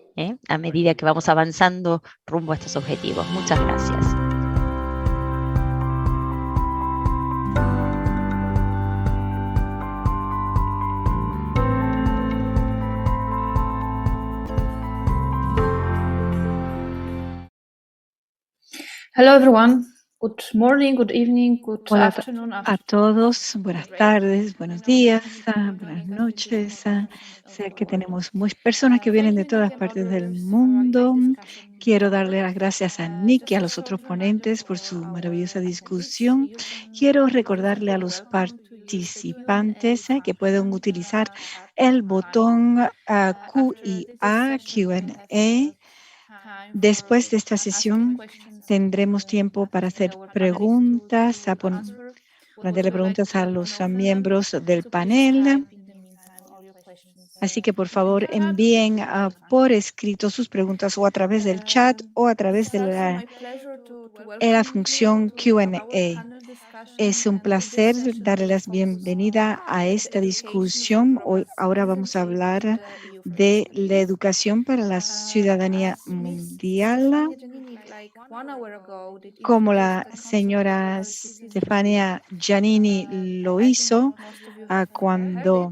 Speaker 1: a medida que vamos avanzando rumbo a estos objetivos. Muchas gracias.
Speaker 4: Hello everyone. Good morning, good evening, good
Speaker 3: Hola
Speaker 4: afternoon.
Speaker 3: a todos, buenas tardes, buenos días, buenas noches. Sé que tenemos muchas personas que vienen de todas partes del mundo. Quiero darle las gracias a Nick y a los otros ponentes por su maravillosa discusión. Quiero recordarle a los participantes que pueden utilizar el botón Q y A, Q&A. Después de esta sesión tendremos tiempo para hacer preguntas, plantearle preguntas a los miembros del panel. Así que por favor envíen por escrito sus preguntas o a través del chat o a través de la función Q&A. Es un placer darles la bienvenida a esta discusión. Ahora vamos a hablar de la educación para la ciudadanía mundial. Como la señora Stefania Giannini lo hizo cuando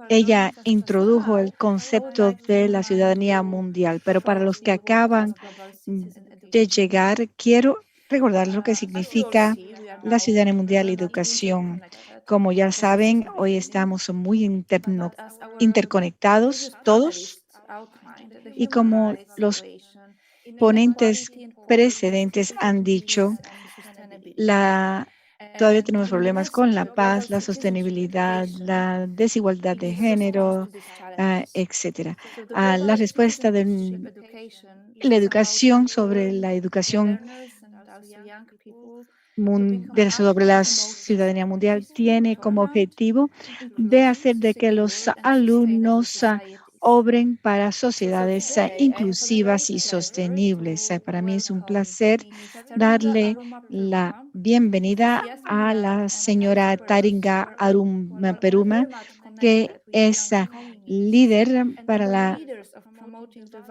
Speaker 3: ella introdujo el concepto de la ciudadanía mundial. Pero para los que acaban de llegar, quiero recordar lo que significa la ciudadanía mundial y educación. Como ya saben, hoy estamos muy interconectados todos, y como los ponentes precedentes han dicho, todavía tenemos problemas con la paz, la sostenibilidad, la desigualdad de género, etcétera. La respuesta de la educación sobre la educación sobre la ciudadanía mundial tiene como objetivo de hacer de que los alumnos obren para sociedades inclusivas y sostenibles. Para mí es un placer darle la bienvenida a la señora Taringa Arumperuma, que es líder para la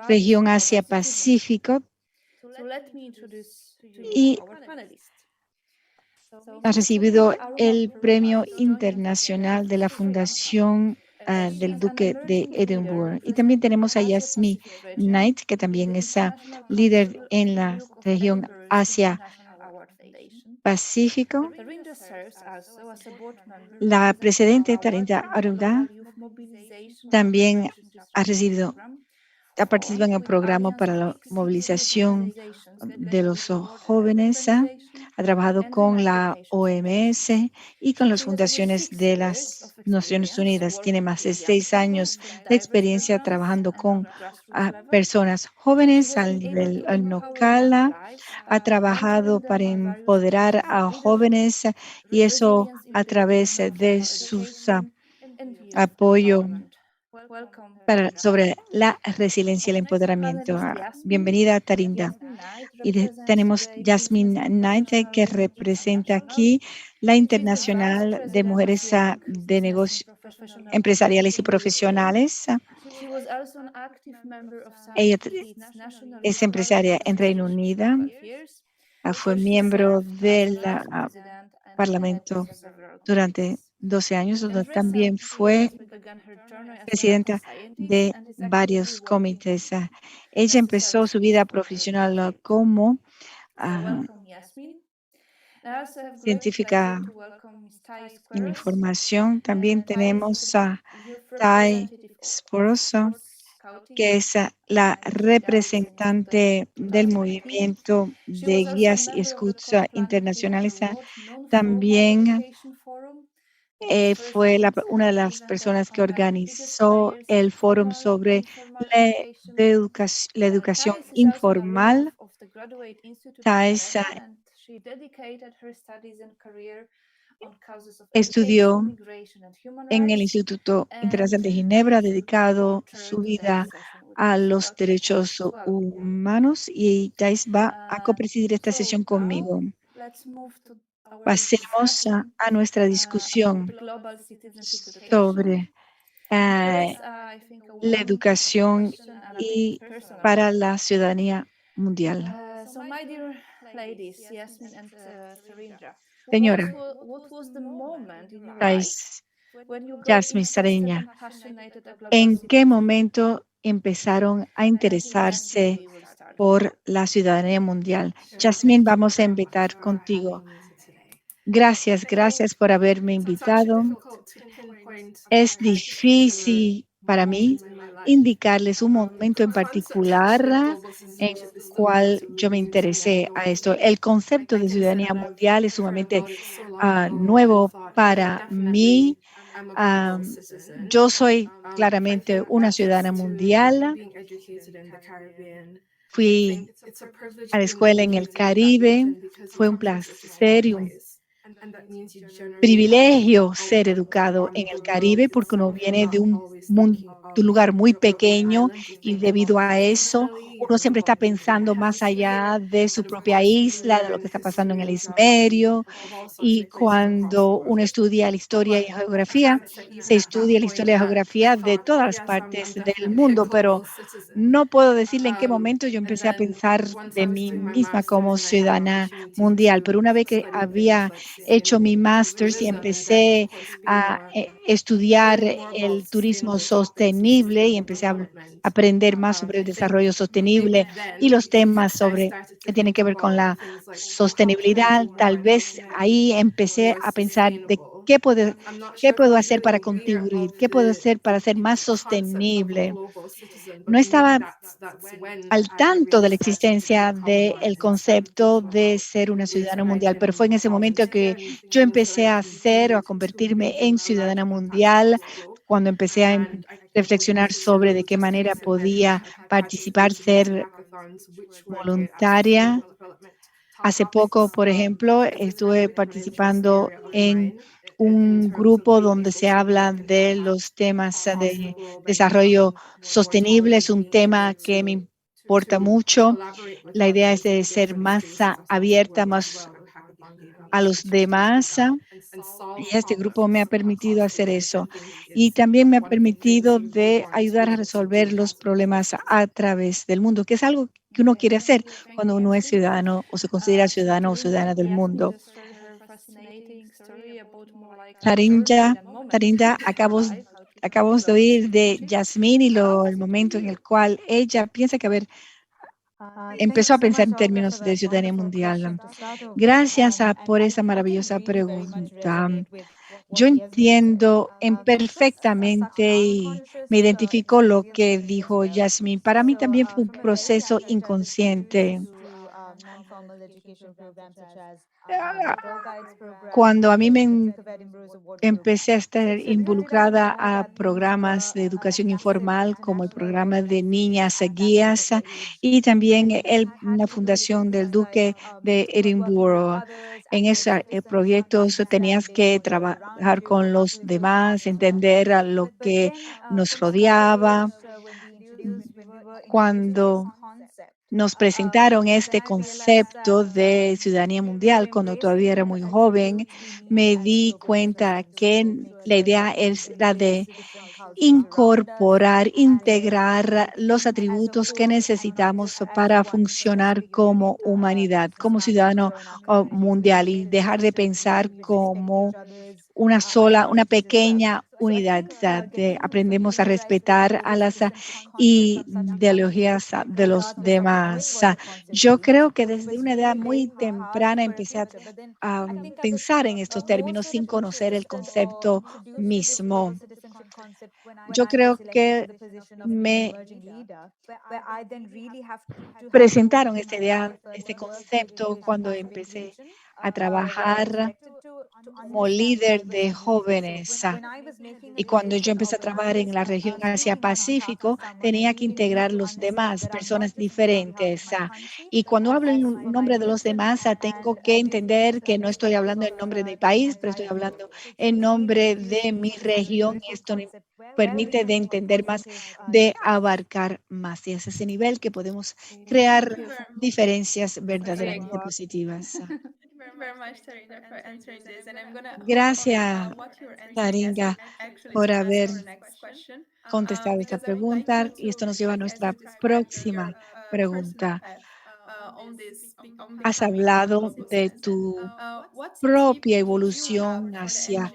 Speaker 3: región Asia-Pacífico y ha recibido el Premio Internacional de la Fundación del Duque de Edinburgh. Y también tenemos a Yasmin Knight, que también es líder en la región Asia-Pacífico. La presidenta Taringa Arunga también ha participado en el programa para la movilización de los jóvenes, ha trabajado con la OMS y con las fundaciones de las Naciones Unidas. Tiene más de 6 años de experiencia trabajando con personas jóvenes al nivel local. Ha trabajado para empoderar a jóvenes y eso a través de sus apoyo sobre la resiliencia y el empoderamiento. Bienvenida, Taringa. Y tenemos Yasmin Knight, que representa aquí la Internacional de Mujeres de Negocios Empresariales y Profesionales. Ella es empresaria en Reino Unido. Fue miembro del Parlamento durante 12 años, donde también fue presidenta de varios comités. Ella empezó su vida profesional como científica en información. También tenemos a Tai Sporoso, que es la representante del movimiento de guías y escucha internacionales. También fue una de las personas que organizó el foro sobre la educación informal. Thais estudió en el Instituto Internacional de Ginebra, dedicado su vida a los derechos humanos, y Thais va a copresidir esta sesión conmigo. Pasemos a nuestra discusión sobre la educación y para la ciudadanía mundial. Señora Yasmin Taringa, ¿en qué momento empezaron a interesarse por la ciudadanía mundial. Jasmine, vamos a invitar contigo. Gracias por haberme invitado. Es difícil para mí indicarles un momento en particular en cual yo me interesé a esto. El concepto de ciudadanía mundial es sumamente nuevo para mí. Yo soy claramente una ciudadana mundial. Fui a la escuela en el Caribe. Fue un placer y un privilegio ser educado en el Caribe porque uno viene de de un lugar muy pequeño y debido a eso uno siempre está pensando más allá de su propia isla, de lo que está pasando en el hemisferio. Y cuando uno estudia la historia y geografía, se estudia la historia y geografía de todas las partes del mundo, pero no puedo decirle en qué momento yo empecé a pensar de mí misma como ciudadana mundial, pero una vez que había hecho mi máster y empecé a estudiar el turismo sostenible y empecé a aprender más sobre el desarrollo sostenible y los temas que tienen que ver con la sostenibilidad. Tal vez ahí empecé a pensar de qué puedo hacer para contribuir, qué puedo hacer para ser más sostenible. No estaba al tanto de la existencia del concepto de ser una ciudadana mundial, pero fue en ese momento que yo empecé a ser o a convertirme en ciudadana mundial, cuando empecé a reflexionar sobre de qué manera podía participar, ser voluntaria. Hace poco, por ejemplo, estuve participando en un grupo donde se habla de los temas de desarrollo sostenible. Es un tema que me importa mucho. La idea es de ser más abierta, más a los demás. Y este grupo me ha permitido hacer eso. Y también me ha permitido de ayudar a resolver los problemas a través del mundo, que es algo que uno quiere hacer cuando uno es ciudadano o se considera ciudadano o ciudadana del mundo. Tarinda, acabamos de oír de Yasmín y el momento en el cual ella piensa que empezó a pensar en términos de ciudadanía mundial. Gracias por esa maravillosa pregunta. Yo entiendo perfectamente y me identifico lo que dijo Yasmín. Para mí también fue un proceso inconsciente. Cuando a mí me empecé a estar involucrada a programas de educación informal como el programa de Niñas Guías y también la fundación del Duque de Edimburgo. En esos proyectos tenías que trabajar con los demás, entender a lo que nos rodeaba. Cuando nos presentaron este concepto de ciudadanía mundial cuando todavía era muy joven, me di cuenta que la idea es la de incorporar, integrar los atributos que necesitamos para funcionar como humanidad, como ciudadano mundial y dejar de pensar como una pequeña unidad. Aprendemos a respetar a las ideologías de los demás. Yo creo que desde una edad muy temprana empecé a pensar en estos términos sin conocer el concepto mismo. Yo creo que me presentaron esta idea, este concepto cuando empecé a trabajar como líder de jóvenes. Y cuando yo empecé a trabajar en la región Asia-Pacífico, tenía que integrar los demás, personas diferentes. Y cuando hablo en nombre de los demás, tengo que entender que no estoy hablando en nombre de mi país, pero estoy hablando en nombre de mi región. Y esto me permite de entender más, de abarcar más. Y es ese nivel que podemos crear diferencias verdaderamente positivas. Gracias, Taringa, por haber contestado esta pregunta. Y esto nos lleva a nuestra próxima pregunta. Has hablado de tu propia evolución hacia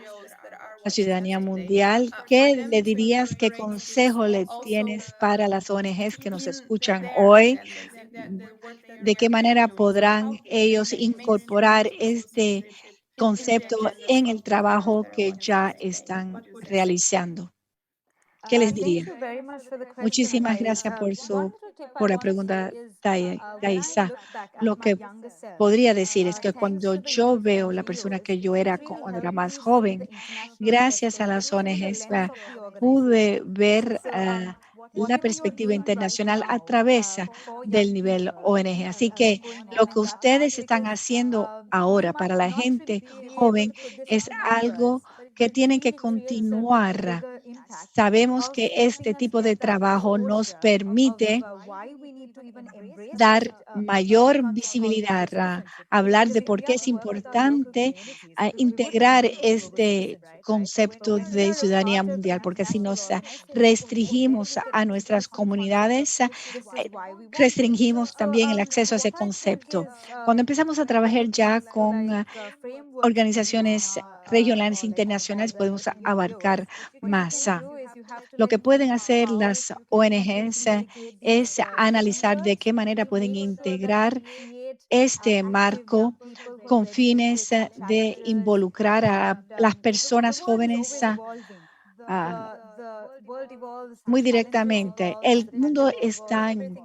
Speaker 3: la ciudadanía mundial. ¿Qué le dirías, qué consejo le tienes para las ONGs que nos escuchan hoy de qué manera podrán ellos incorporar este concepto en el trabajo que ya están realizando. ¿Qué les diría? Muchísimas gracias por la pregunta, Thaisa. Lo que podría decir es que cuando yo veo la persona que yo era cuando era más joven, gracias a las ONGs, pude ver la perspectiva internacional a través del nivel ONG. Así que lo que ustedes están haciendo ahora para la gente joven es algo que tienen que continuar. Sabemos que este tipo de trabajo nos permite dar mayor visibilidad, hablar de por qué es importante integrar este concepto de ciudadanía mundial, porque si nos restringimos a nuestras comunidades, restringimos también el acceso a ese concepto. Cuando empezamos a trabajar ya con organizaciones regionales internacionales, podemos abarcar más. Lo que pueden hacer las ONGs es analizar de qué manera pueden integrar este marco con fines de involucrar a las personas jóvenes muy directamente. El mundo está en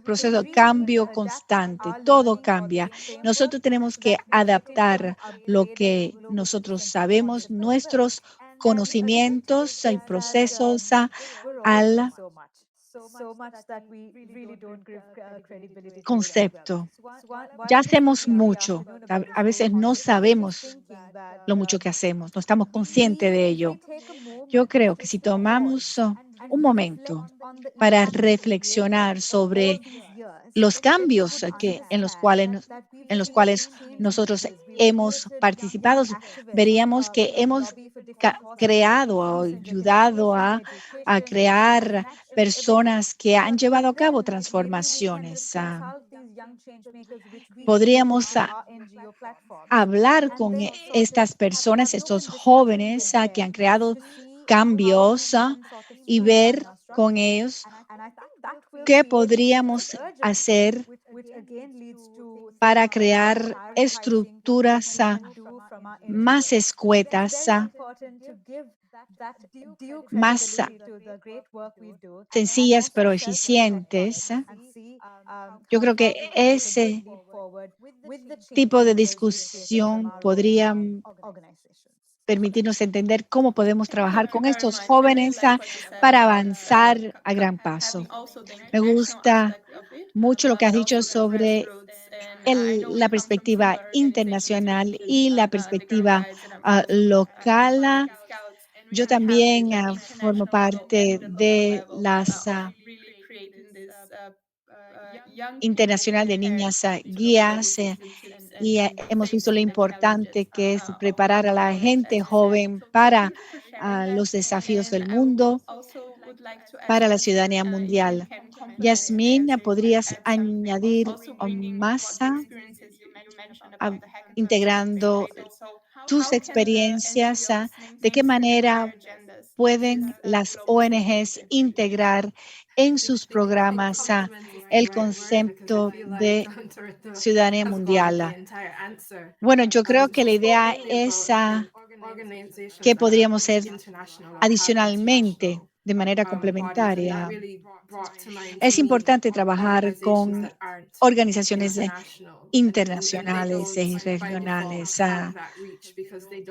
Speaker 3: proceso de cambio constante, todo cambia. Nosotros tenemos que adaptar lo que nosotros sabemos, nuestros conocimientos y procesos al concepto. Ya hacemos mucho, a veces no sabemos lo mucho que hacemos, no estamos conscientes de ello. Yo creo que si tomamos un momento para reflexionar sobre los cambios en los cuales nosotros hemos participado, veríamos que hemos creado o ayudado a crear personas que han llevado a cabo transformaciones. Podríamos hablar con estas personas, estos jóvenes que han creado cambios y ver con ellos qué podríamos hacer para crear estructuras más escuetas, más sencillas pero eficientes. Yo creo que ese tipo de discusión podría permitirnos entender cómo podemos trabajar con estos jóvenes para avanzar a gran paso. Me gusta mucho lo que has dicho sobre la perspectiva internacional y la perspectiva local. Yo también formo parte de las Internacional de Niñas Guías y hemos visto lo importante que es preparar a la gente joven para los desafíos del mundo, para la ciudadanía mundial. Yasmín, ¿podrías añadir más integrando tus experiencias? ¿De qué manera pueden las ONGs integrar en sus programas el concepto de ciudadanía mundial? Bueno, yo creo que la idea es que podríamos hacer adicionalmente, de manera complementaria. Es importante trabajar con organizaciones internacionales y regionales.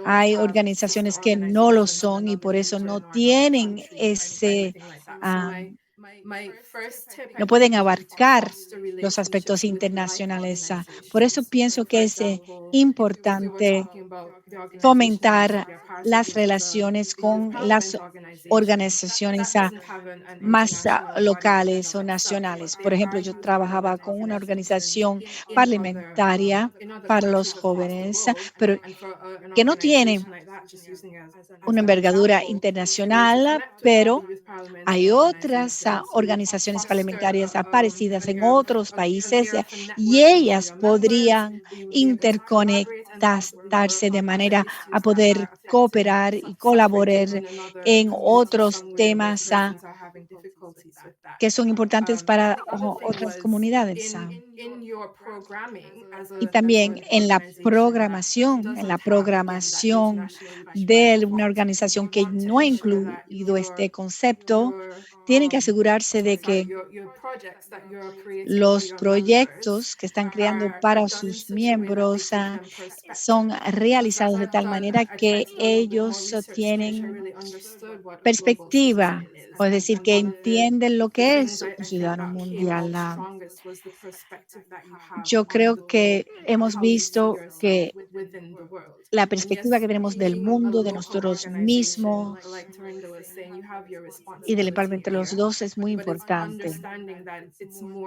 Speaker 3: Hay organizaciones que no lo son y por eso no tienen no pueden abarcar los aspectos internacionales. Por eso pienso que es importante fomentar las relaciones con las organizaciones más locales o nacionales. Por ejemplo, yo trabajaba con una organización parlamentaria para los jóvenes, pero que no tiene una envergadura internacional, pero hay otras organizaciones parlamentarias aparecidas en otros países y ellas podrían interconectarse de manera a poder cooperar y colaborar en otros temas que son importantes para otras comunidades. Y también en la programación de una organización que no ha incluido este concepto, tienen que asegurarse de que los proyectos que están creando para sus miembros son realizados de tal manera que ellos tienen perspectiva, o es decir, que entienden lo que es un ciudadano mundial. Yo creo que hemos visto que la perspectiva que tenemos del mundo, de nosotros mismos y del empowerment entre los dos es muy importante.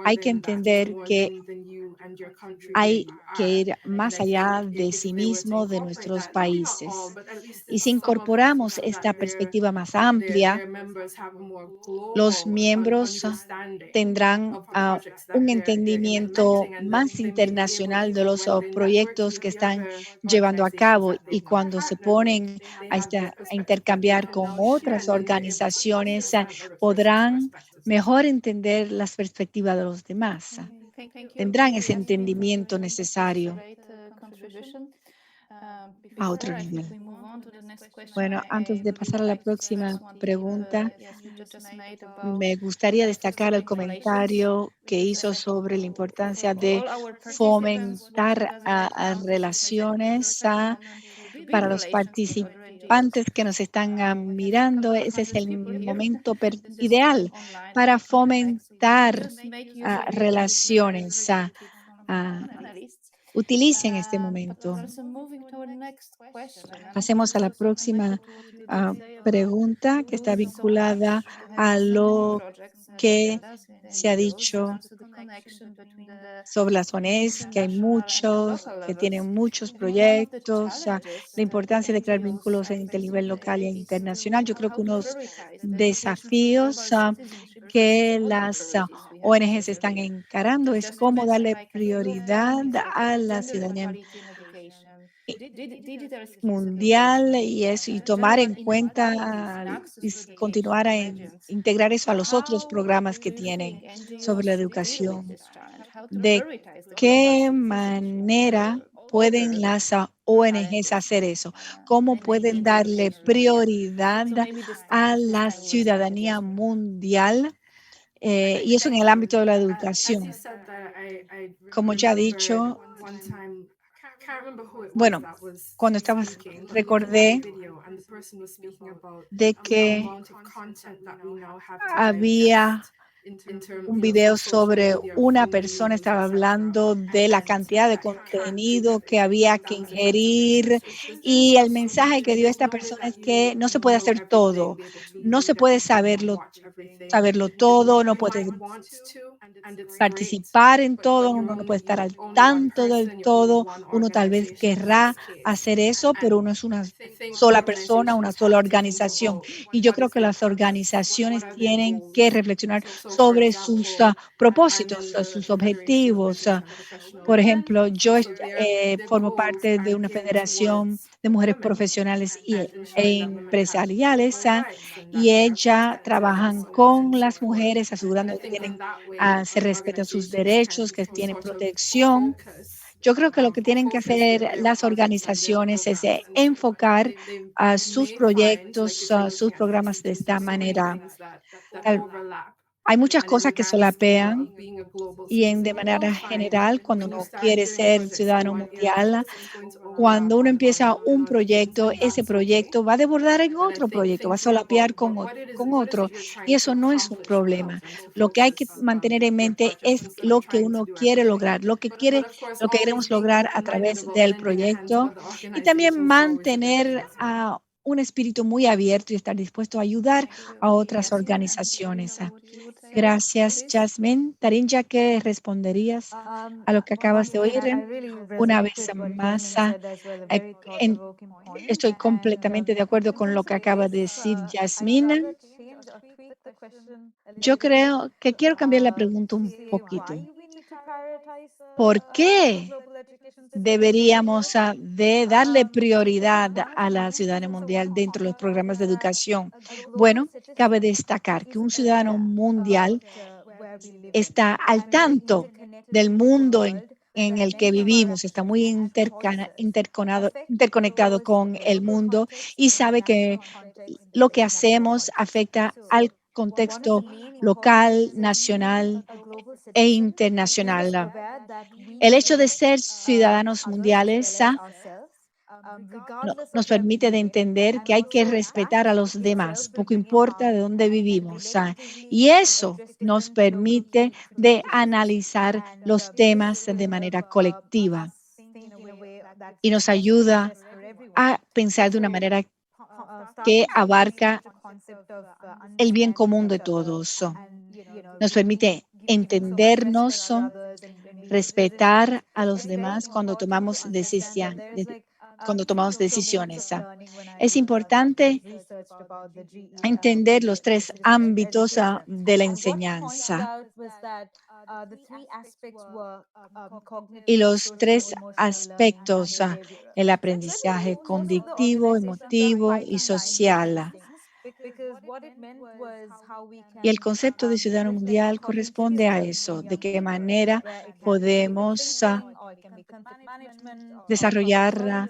Speaker 3: Hay que entender que hay que ir más allá de sí mismo, de nuestros países. Y si incorporamos esta perspectiva más amplia, los miembros tendrán un entendimiento más internacional de los proyectos que están llevando a cabo, y cuando se ponen a intercambiar con otras organizaciones, podrán mejor entender las perspectivas de los demás. Tendrán ese entendimiento necesario a otro nivel. Bueno, antes de pasar a la próxima pregunta, me gustaría destacar el comentario que hizo sobre la importancia de fomentar relaciones para los participantes que nos están mirando. Ese es el momento ideal para fomentar relaciones. Utilicen este momento. Pasemos a la próxima pregunta, que está vinculada a lo que se ha dicho sobre las ONGs, que hay muchos, que tienen muchos proyectos, la importancia de crear vínculos entre el nivel local e internacional. Yo creo que unos desafíos que las ONGs están encarando es cómo darle prioridad a la ciudadanía mundial y tomar en cuenta y continuar a integrar eso a los otros programas que tienen sobre la educación. ¿De qué manera pueden las ONGs hacer eso? ¿Cómo pueden darle prioridad a la ciudadanía mundial? Y eso en el ámbito de la educación. Como ya he dicho, bueno, cuando estabas, recordé de que había un video sobre una persona, estaba hablando de la cantidad de contenido que había que ingerir, y el mensaje que dio esta persona es que no se puede hacer todo, no se puede saberlo todo, no puede participar en todo, uno no puede estar al tanto del todo, uno tal vez querrá hacer eso, pero uno es una sola persona, una sola organización. Y yo creo que las organizaciones tienen que reflexionar sobre sus propósitos, sus objetivos. Por ejemplo, yo formo parte de una federación de mujeres profesionales e empresariales, y ellas trabajan con las mujeres asegurando que se respetan sus derechos, que tienen protección. Yo creo que lo que tienen que hacer las organizaciones es enfocar sus proyectos, sus programas de esta manera. Hay muchas cosas que solapean, y de manera general, cuando uno quiere ser ciudadano mundial, cuando uno empieza un proyecto, ese proyecto va a desbordar en otro proyecto, va a solapear con otro, y eso no es un problema. Lo que hay que mantener en mente es lo que uno quiere lograr, lo que queremos lograr a través del proyecto, y también mantener un espíritu muy abierto y estar dispuesto a ayudar a otras organizaciones. Gracias, Jasmine. Tarinja, ¿qué responderías a lo que acabas de oír? Una vez más, estoy completamente de acuerdo con lo que acaba de decir Jasmine. Yo creo que quiero cambiar la pregunta un poquito. ¿Por qué deberíamos de darle prioridad a la ciudadanía mundial dentro de los programas de educación? Bueno, cabe destacar que un ciudadano mundial está al tanto del mundo en el que vivimos, está muy interconectado con el mundo y sabe que lo que hacemos afecta al contexto local, nacional e internacional. El hecho de ser ciudadanos mundiales nos permite de entender que hay que respetar a los demás, poco importa de dónde vivimos. Y eso nos permite de analizar los temas de manera colectiva y nos ayuda a pensar de una manera que abarca el bien común de todos. Nos permite entendernos, respetar a los demás cuando tomamos decisiones. Es importante entender los tres ámbitos de la enseñanza. Y los tres aspectos, el aprendizaje cognitivo, emotivo y social. Y el concepto de ciudadano mundial corresponde a eso, de qué manera podemos desarrollar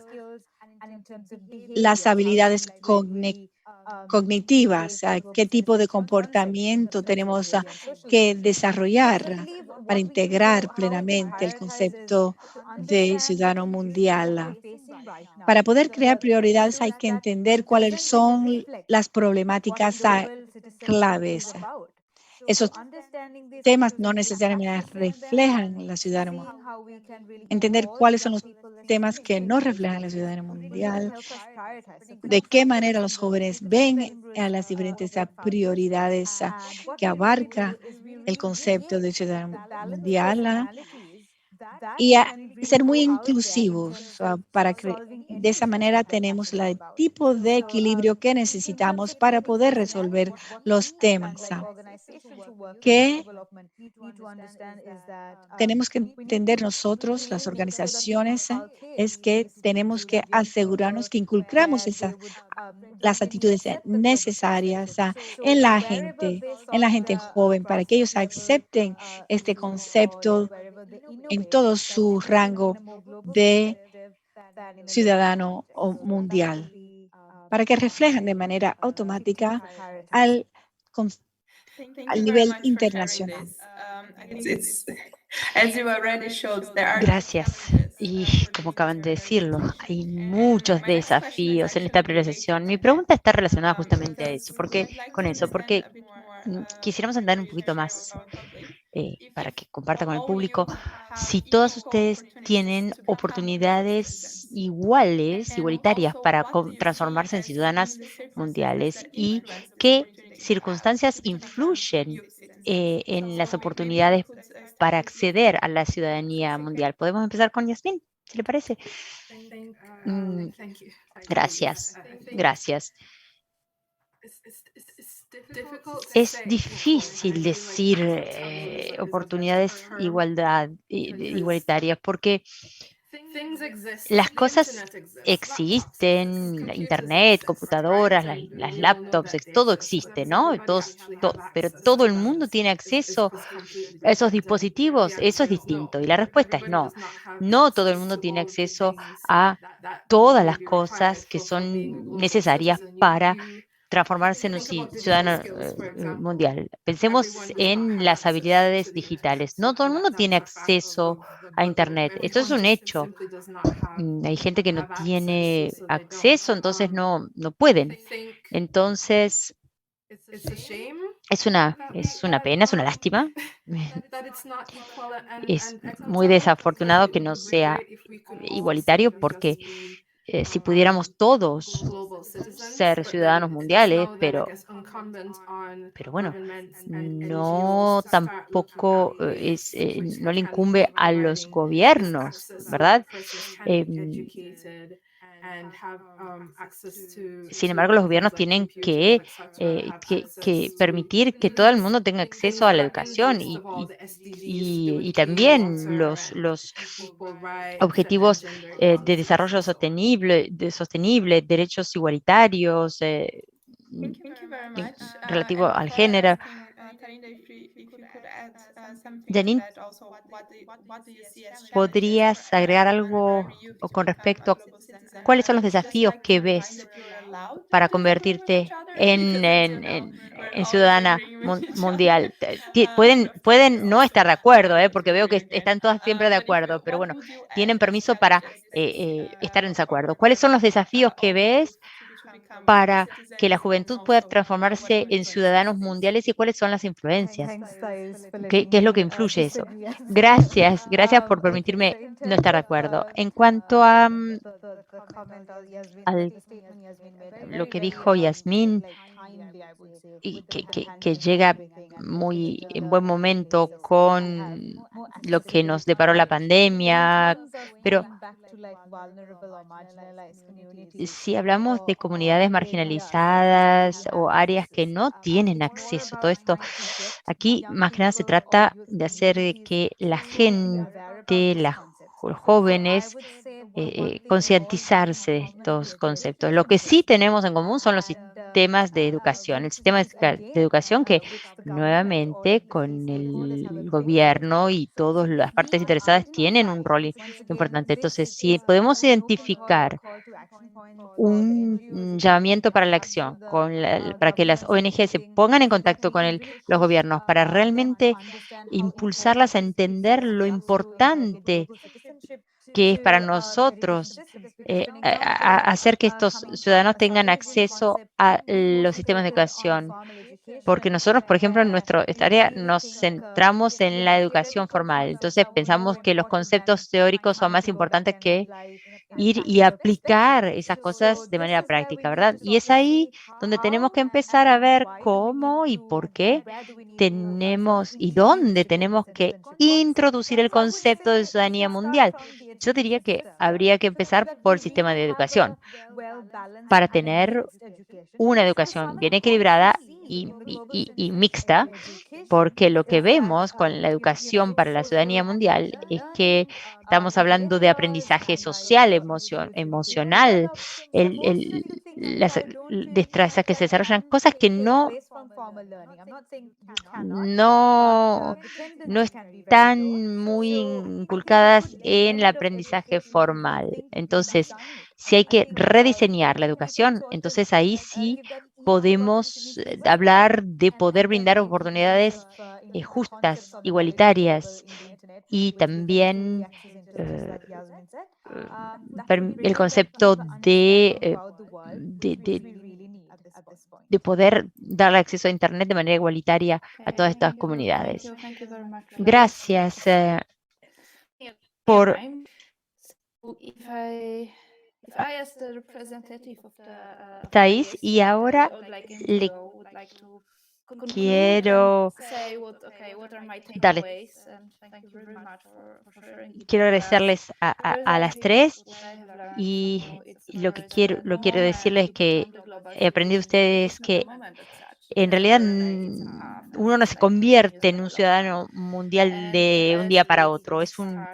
Speaker 3: las habilidades cognitivas, qué tipo de comportamiento tenemos que desarrollar para integrar plenamente el concepto de ciudadano mundial. Para poder crear prioridades hay que entender cuáles son las problemáticas claves. Esos temas no necesariamente reflejan la ciudadanía. Entender cuáles son los temas que no reflejan la ciudadanía mundial, de qué manera los jóvenes ven a las diferentes prioridades que abarca el concepto de ciudadanía mundial y ser muy inclusivos para que de esa manera tenemos el tipo de equilibrio que necesitamos para poder resolver los temas que tenemos que entender nosotros, las organizaciones, es que tenemos que asegurarnos que inculcamos las actitudes necesarias en la gente joven, para que ellos acepten este concepto en todo su rango de ciudadano mundial, para que reflejen de manera automática al nivel internacional.
Speaker 1: Gracias. Y como acaban de decirlo, hay muchos desafíos en esta priorización. Mi pregunta está relacionada justamente a eso, porque quisiéramos andar un poquito más para que comparta con el público. Si todas ustedes tienen oportunidades igualitarias para transformarse en ciudadanas mundiales y qué circunstancias influyen en las oportunidades para acceder a la ciudadanía mundial. Podemos empezar con Yasmín, si le parece. Gracias, gracias. Es difícil decir oportunidades igualitarias porque las cosas existen, internet, computadoras, las laptops, todo existe, ¿no? Pero todo el mundo tiene acceso a esos dispositivos, eso es distinto. Y la respuesta es no. No todo el mundo tiene acceso a todas las cosas que son necesarias para transformarse en un ciudadano mundial. Pensemos en las habilidades digitales. No todo el mundo tiene acceso a Internet. Esto es un hecho. Hay gente que no tiene acceso, entonces no pueden. Entonces, es una pena, es una lástima. Es muy desafortunado que no sea igualitario porque si pudiéramos todos ser ciudadanos mundiales, pero bueno, no tampoco no le incumbe a los gobiernos, ¿verdad? Sin embargo, los gobiernos tienen que permitir que todo el mundo tenga acceso a la educación y también los objetivos de desarrollo sostenible, derechos igualitarios, relativo al género. Janine, ¿podrías agregar algo con respecto a cuáles son los desafíos que ves para convertirte en ciudadana mundial? Pueden no estar de acuerdo, porque veo que están todas siempre de acuerdo, pero bueno, tienen permiso para estar en desacuerdo. ¿Cuáles son los desafíos que ves para que la juventud pueda transformarse en ciudadanos mundiales y cuáles son las influencias? ¿Qué es lo que influye eso? Gracias por permitirme no estar de acuerdo. En cuanto a lo que dijo Yasmín, y que llega muy en buen momento con lo que nos deparó la pandemia, pero si hablamos de comunidades marginalizadas o áreas que no tienen acceso a todo esto, aquí más que nada se trata de hacer que la gente, los jóvenes, concientizarse de estos conceptos. Lo que sí tenemos en común son los sistemas de educación. El sistema de educación que nuevamente con el gobierno y todas las partes interesadas tienen un rol importante. Entonces, si podemos identificar un llamamiento para la acción, para que las ONG se pongan en contacto con los gobiernos, para realmente impulsarlas a entender lo importante que es para nosotros hacer que estos ciudadanos tengan acceso a los sistemas de educación. Porque nosotros, por ejemplo, en nuestra área nos centramos en la educación formal. Entonces pensamos que los conceptos teóricos son más importantes que ir y aplicar esas cosas de manera práctica, ¿verdad? Y es ahí donde tenemos que empezar a ver cómo y por qué tenemos y dónde tenemos que introducir el concepto de ciudadanía mundial. Yo diría que habría que empezar por el sistema de educación para tener una educación bien equilibrada y mixta, porque lo que vemos con la educación para la ciudadanía mundial es que estamos hablando de aprendizaje social, emocional, las destrezas que se desarrollan, cosas que no están muy inculcadas en el aprendizaje formal. Entonces, si hay que rediseñar la educación, entonces ahí sí podemos hablar de poder brindar oportunidades justas, igualitarias y también el concepto de poder darle acceso a Internet de manera igualitaria a todas estas comunidades. Gracias por... Thais, y ahora le quiero agradecerles a las tres y lo que quiero decirles es que he aprendido de ustedes que en realidad uno no se convierte en un ciudadano mundial de un día para otro, es un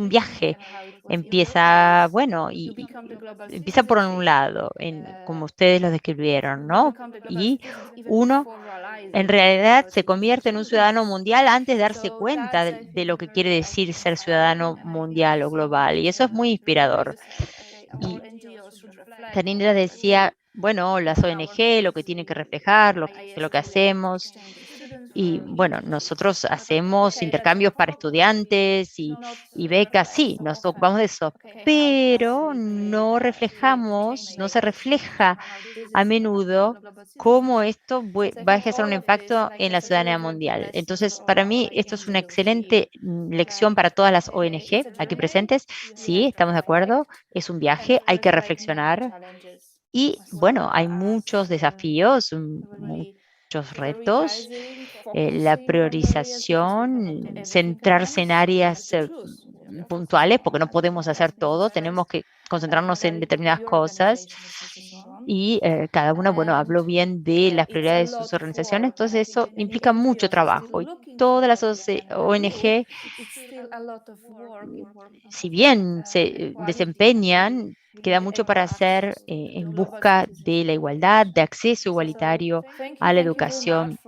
Speaker 1: viaje. Empieza, bueno, y empieza por un lado, como ustedes lo describieron, ¿no? Y uno en realidad se convierte en un ciudadano mundial antes de darse cuenta de lo que quiere decir ser ciudadano mundial o global. Y eso es muy inspirador. Y Tanindra decía, bueno, las ONG, lo que tienen que reflejar, lo que hacemos. Y bueno, nosotros hacemos intercambios para estudiantes y becas, sí, nos ocupamos de eso, pero no se refleja a menudo cómo esto va a ejercer un impacto en la ciudadanía mundial. Entonces, para mí, esto es una excelente lección para todas las ONG aquí presentes. Sí, estamos de acuerdo, es un viaje, hay que reflexionar. Y bueno, hay muchos desafíos, muchos retos, la priorización, centrarse en áreas puntuales, porque no podemos hacer todo, tenemos que concentrarnos en determinadas cosas. Y cada una, bueno, habló bien de las prioridades de sus organizaciones, entonces eso implica mucho trabajo. Y todas las ONG, si bien se desempeñan, queda mucho para hacer en busca de la igualdad, de acceso igualitario a la educación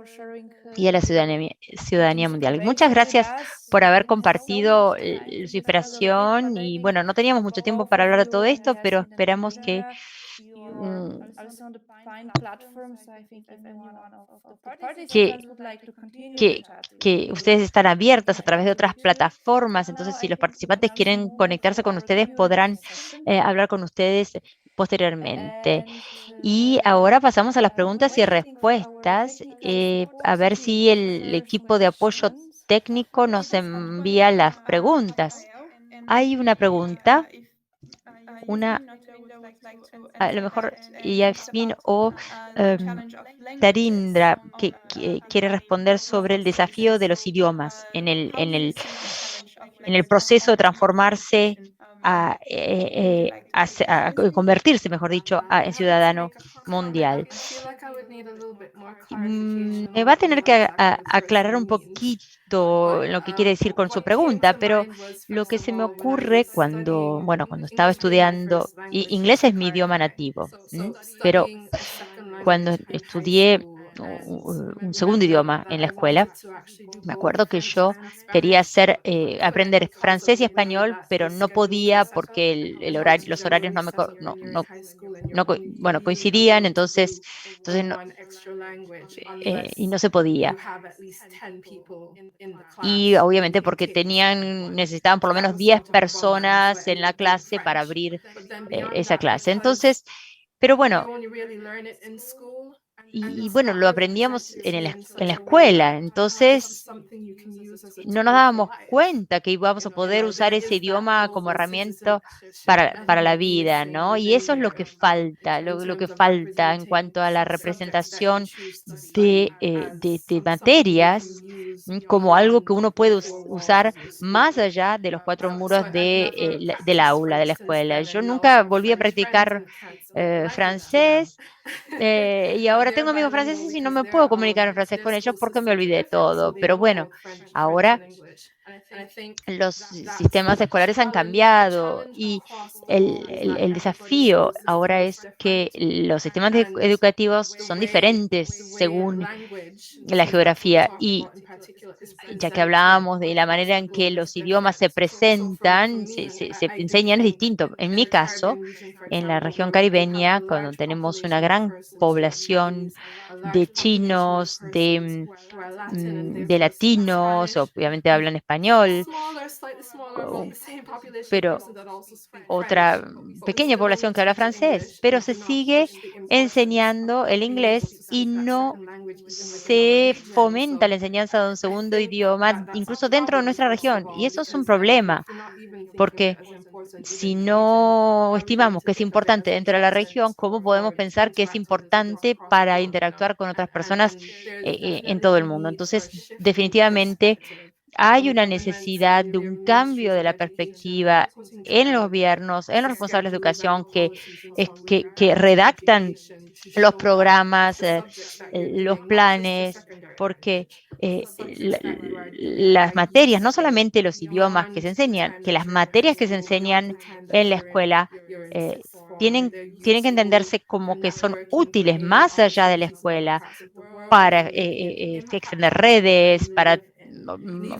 Speaker 1: y a la ciudadanía mundial. Muchas gracias por haber compartido su inspiración y bueno, no teníamos mucho tiempo para hablar de todo esto, pero esperamos mm, que, que, que ustedes están abiertas a través de otras plataformas, entonces si los participantes quieren conectarse con ustedes, podrán hablar con ustedes posteriormente. Y ahora pasamos a las preguntas y respuestas, a ver si el equipo de apoyo técnico nos envía las preguntas. Hay una pregunta, a lo mejor Yasmin o Tarindra, que quiere responder sobre el desafío de los idiomas en el proceso de transformarse a convertirse, mejor dicho, en ciudadano mundial. Me va a tener que aclarar un poquito lo que quiere decir con su pregunta, pero lo que se me ocurre cuando estaba estudiando, inglés es mi idioma nativo, pero cuando estudié un segundo idioma en la escuela, me acuerdo que yo quería aprender francés y español, pero no podía porque los horarios bueno, coincidían, entonces y no se podía. Y obviamente porque necesitaban por lo menos 10 personas en la clase para abrir esa clase. Entonces, pero bueno, y bueno, lo aprendíamos en la escuela, entonces no nos dábamos cuenta que íbamos a poder usar ese idioma como herramienta para la vida, ¿no? Y eso es lo que falta, lo que falta en cuanto a la representación de materias como algo que uno puede usar más allá de los cuatro muros del aula, de la escuela. Yo nunca volví a practicar francés. Y ahora tengo amigos franceses y no me puedo comunicar en francés con ellos porque me olvidé de todo. Pero bueno, ahora los sistemas escolares han cambiado y el desafío ahora es que los sistemas educativos son diferentes según la geografía. Y ya que hablábamos de la manera en que los idiomas se presentan, se enseñan, es distinto. En mi caso, en la región caribeña, cuando tenemos una gran población de chinos, de latinos, obviamente hablan español, pero otra pequeña población que habla francés, pero se sigue enseñando el inglés y no se fomenta la enseñanza de un segundo idioma, incluso dentro de nuestra región. Y eso es un problema, porque si no estimamos que es importante dentro de la región, ¿cómo podemos pensar que es importante para interactuar con otras personas en todo el mundo? Entonces, definitivamente hay una necesidad de un cambio de la perspectiva en los gobiernos, en los responsables de educación que redactan los programas, los planes, porque las materias, no solamente los idiomas que se enseñan, que las materias que se enseñan en la escuela tienen que entenderse como que son útiles más allá de la escuela para extender redes, para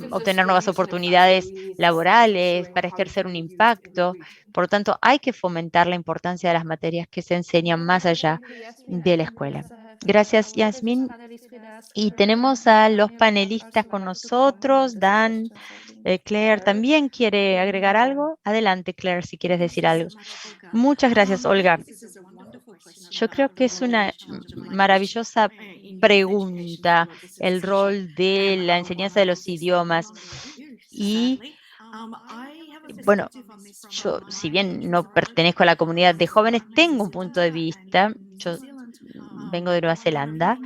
Speaker 1: obtener nuevas oportunidades laborales, para ejercer un impacto. Por lo tanto, hay que fomentar la importancia de las materias que se enseñan más allá de la escuela. Gracias, Yasmin. Y tenemos a los panelistas con nosotros. Dan, Claire, ¿también quiere agregar algo? Adelante, Claire, si quieres decir algo. Muchas gracias, Olga. Yo creo que es una maravillosa pregunta el rol de la enseñanza de los idiomas. Y bueno, yo, si bien no pertenezco a la comunidad de jóvenes, tengo un punto de vista. Yo vengo de Nueva Zelanda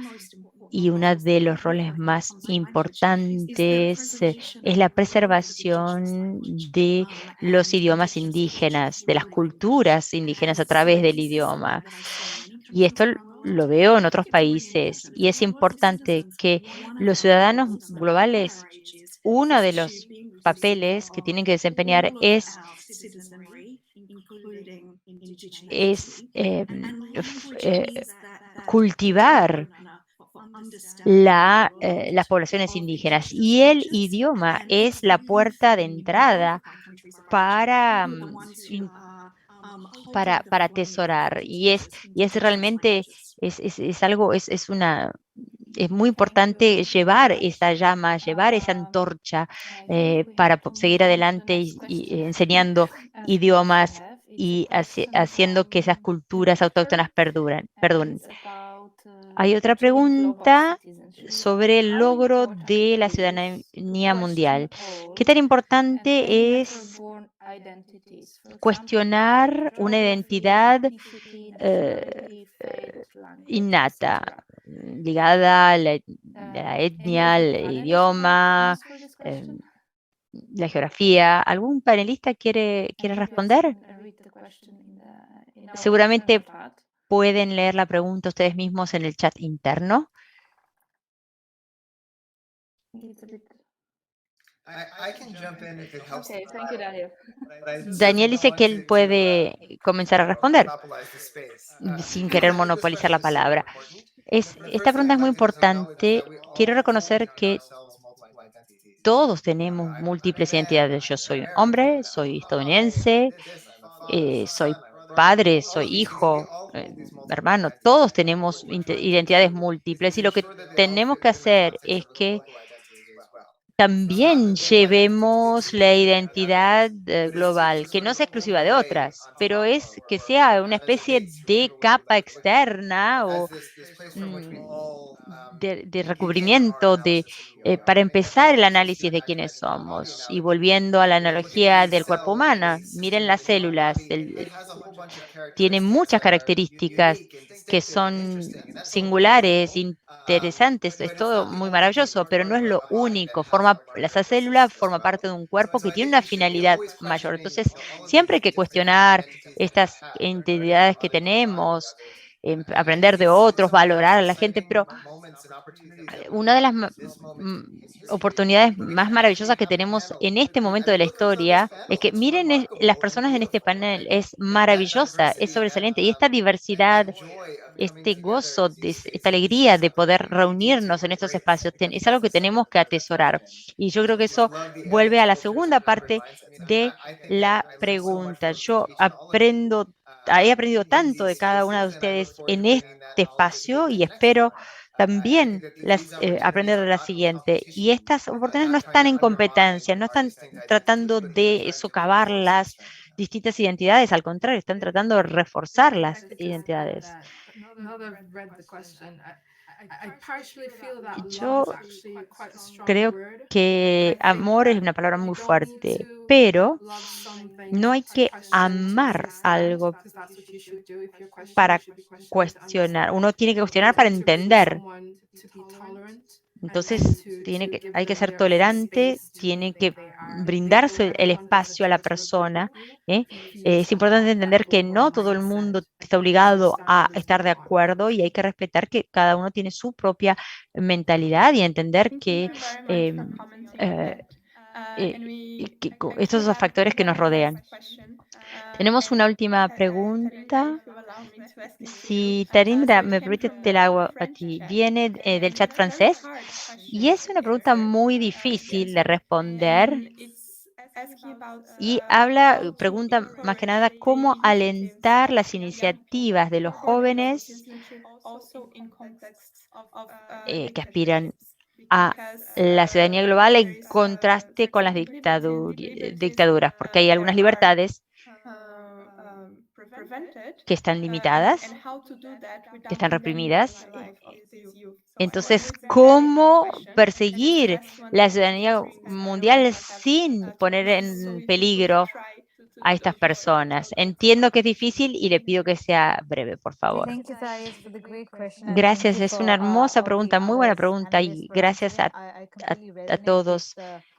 Speaker 1: y uno de los roles más importantes es la preservación de los idiomas indígenas, de las culturas indígenas a través del idioma. Y esto lo veo en otros países y es importante que los ciudadanos globales, uno de los papeles que tienen que desempeñar es cultivar las poblaciones indígenas. Y el idioma es la puerta de entrada para, para atesorar. Y es realmente, es algo, es muy importante llevar esa llama, llevar esa antorcha para seguir adelante y enseñando idiomas y haciendo que esas culturas autóctonas perduren. Hay otra pregunta sobre el logro de la ciudadanía mundial. ¿Qué tan importante es cuestionar una identidad innata, ligada a la etnia, al idioma, eh, la geografía? ¿Algún panelista quiere responder? Seguramente pueden leer la pregunta ustedes mismos en el chat interno. Daniel dice que él puede comenzar a responder sin querer monopolizar la palabra. Esta pregunta es muy importante. Quiero reconocer que todos tenemos múltiples identidades. Yo soy un hombre, soy estadounidense, soy padre, soy hijo, hermano. Todos tenemos identidades múltiples y lo que tenemos que hacer es que también llevemos la identidad global, que no sea exclusiva de otras, pero es que sea una especie de capa externa o de recubrimiento para empezar el análisis de quiénes somos. Y volviendo a la analogía del cuerpo humano, miren las células, tiene muchas características que son singulares, interesantes, es todo muy maravilloso, pero no es lo único. Esa célula forma parte de un cuerpo que tiene una finalidad mayor. Entonces, siempre hay que cuestionar estas entidades que tenemos, aprender de otros, valorar a la gente, pero una de las oportunidades más maravillosas que tenemos en este momento de la historia es que miren las personas en este panel, es maravillosa, es sobresaliente, y esta diversidad, este gozo, esta alegría de poder reunirnos en estos espacios, es algo que tenemos que atesorar. Y yo creo que eso vuelve a la segunda parte de la pregunta. He aprendido tanto de cada una de ustedes en este espacio y espero también aprender de la siguiente. Y estas oportunidades no están en competencia, no están tratando de socavar las distintas identidades, al contrario, están tratando de reforzar las identidades. Yo creo que amor es una palabra muy fuerte, pero no hay que amar algo para cuestionar. Uno tiene que cuestionar para entender. Entonces, hay que ser tolerante, tiene que brindarse el espacio a la persona. Es importante entender que no todo el mundo está obligado a estar de acuerdo y hay que respetar que cada uno tiene su propia mentalidad y entender que estos son factores que nos rodean. Tenemos una última pregunta. Si Tarindra me permite, te la hago a ti. Viene del chat francés y es una pregunta muy difícil de responder y pregunta más que nada cómo alentar las iniciativas de los jóvenes que aspiran a la ciudadanía global en contraste con las dictaduras, porque hay algunas libertades que están limitadas, que están reprimidas. Entonces, ¿cómo perseguir la ciudadanía mundial sin poner en peligro a estas personas? Entiendo que es difícil y le pido que sea breve, por favor. Gracias, es una hermosa pregunta, muy buena pregunta, y gracias a todos.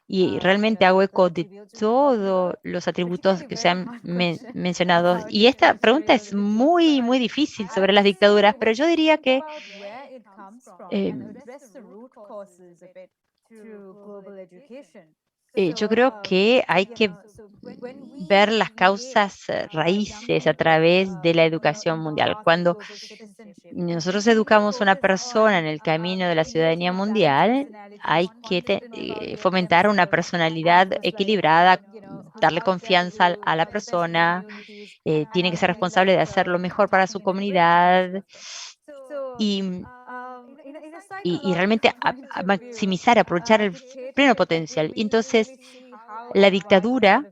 Speaker 1: Y realmente hago eco de todos los atributos que se han mencionado. Y esta pregunta es muy, muy difícil sobre las dictaduras, pero yo diría que yo creo que hay que ver las causas raíces a través de la educación mundial. Cuando nosotros educamos a una persona en el camino de la ciudadanía mundial, hay que fomentar una personalidad equilibrada, darle confianza a la persona, tiene que ser responsable de hacer lo mejor para su comunidad y, y realmente a maximizar, aprovechar el pleno potencial. Y entonces, la dictadura,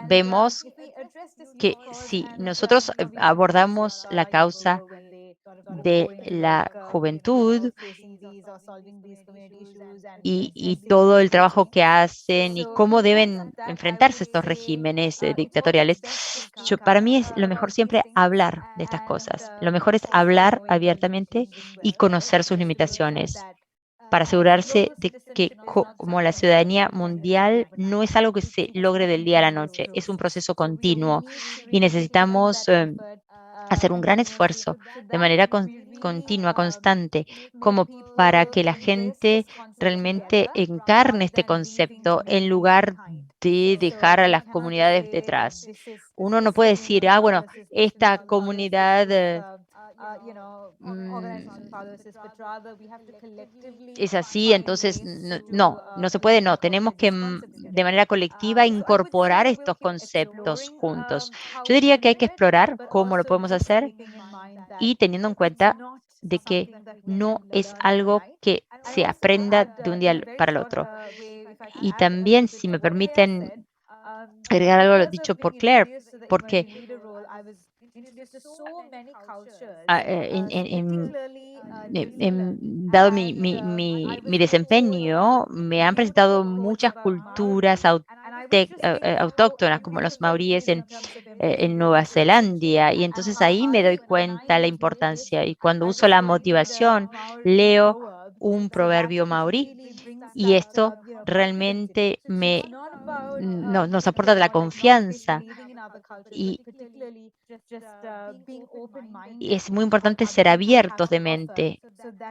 Speaker 1: vemos que si nosotros abordamos la causa de la juventud y todo el trabajo que hacen y cómo deben enfrentarse estos regímenes dictatoriales, para mí es lo mejor siempre hablar de estas cosas. Lo mejor es hablar abiertamente y conocer sus limitaciones para asegurarse de que como la ciudadanía mundial no es algo que se logre del día a la noche, es un proceso continuo y necesitamos hacer un gran esfuerzo de manera continua, constante, como para que la gente realmente encarne este concepto en lugar de dejar a las comunidades detrás. Uno no puede decir, bueno, esta comunidad es así, entonces no se puede, no. Tenemos que de manera colectiva incorporar estos conceptos juntos. Yo diría que hay que explorar cómo lo podemos hacer y teniendo en cuenta de que no es algo que se aprenda de un día para el otro. Y también, si me permiten agregar algo dicho por Claire, porque dado mi desempeño, me han presentado muchas culturas autóctonas, como los maoríes en Nueva Zelanda, y entonces ahí me doy cuenta la importancia. Y cuando uso la motivación, leo un proverbio maorí, y esto realmente nos aporta de la confianza. Y es muy importante ser abiertos de mente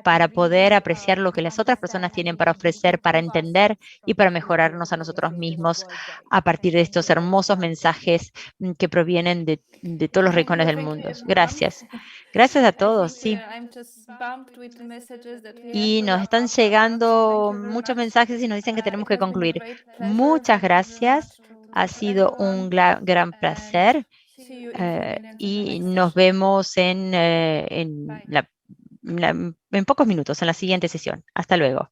Speaker 1: para poder apreciar lo que las otras personas tienen para ofrecer, para entender y para mejorarnos a nosotros mismos a partir de estos hermosos mensajes que provienen de todos los rincones del mundo. Gracias. Gracias a todos, sí. Y nos están llegando muchos mensajes y nos dicen que tenemos que concluir. Muchas gracias. Ha sido un gran placer. Y nos vemos en pocos minutos, en la siguiente sesión. Hasta luego.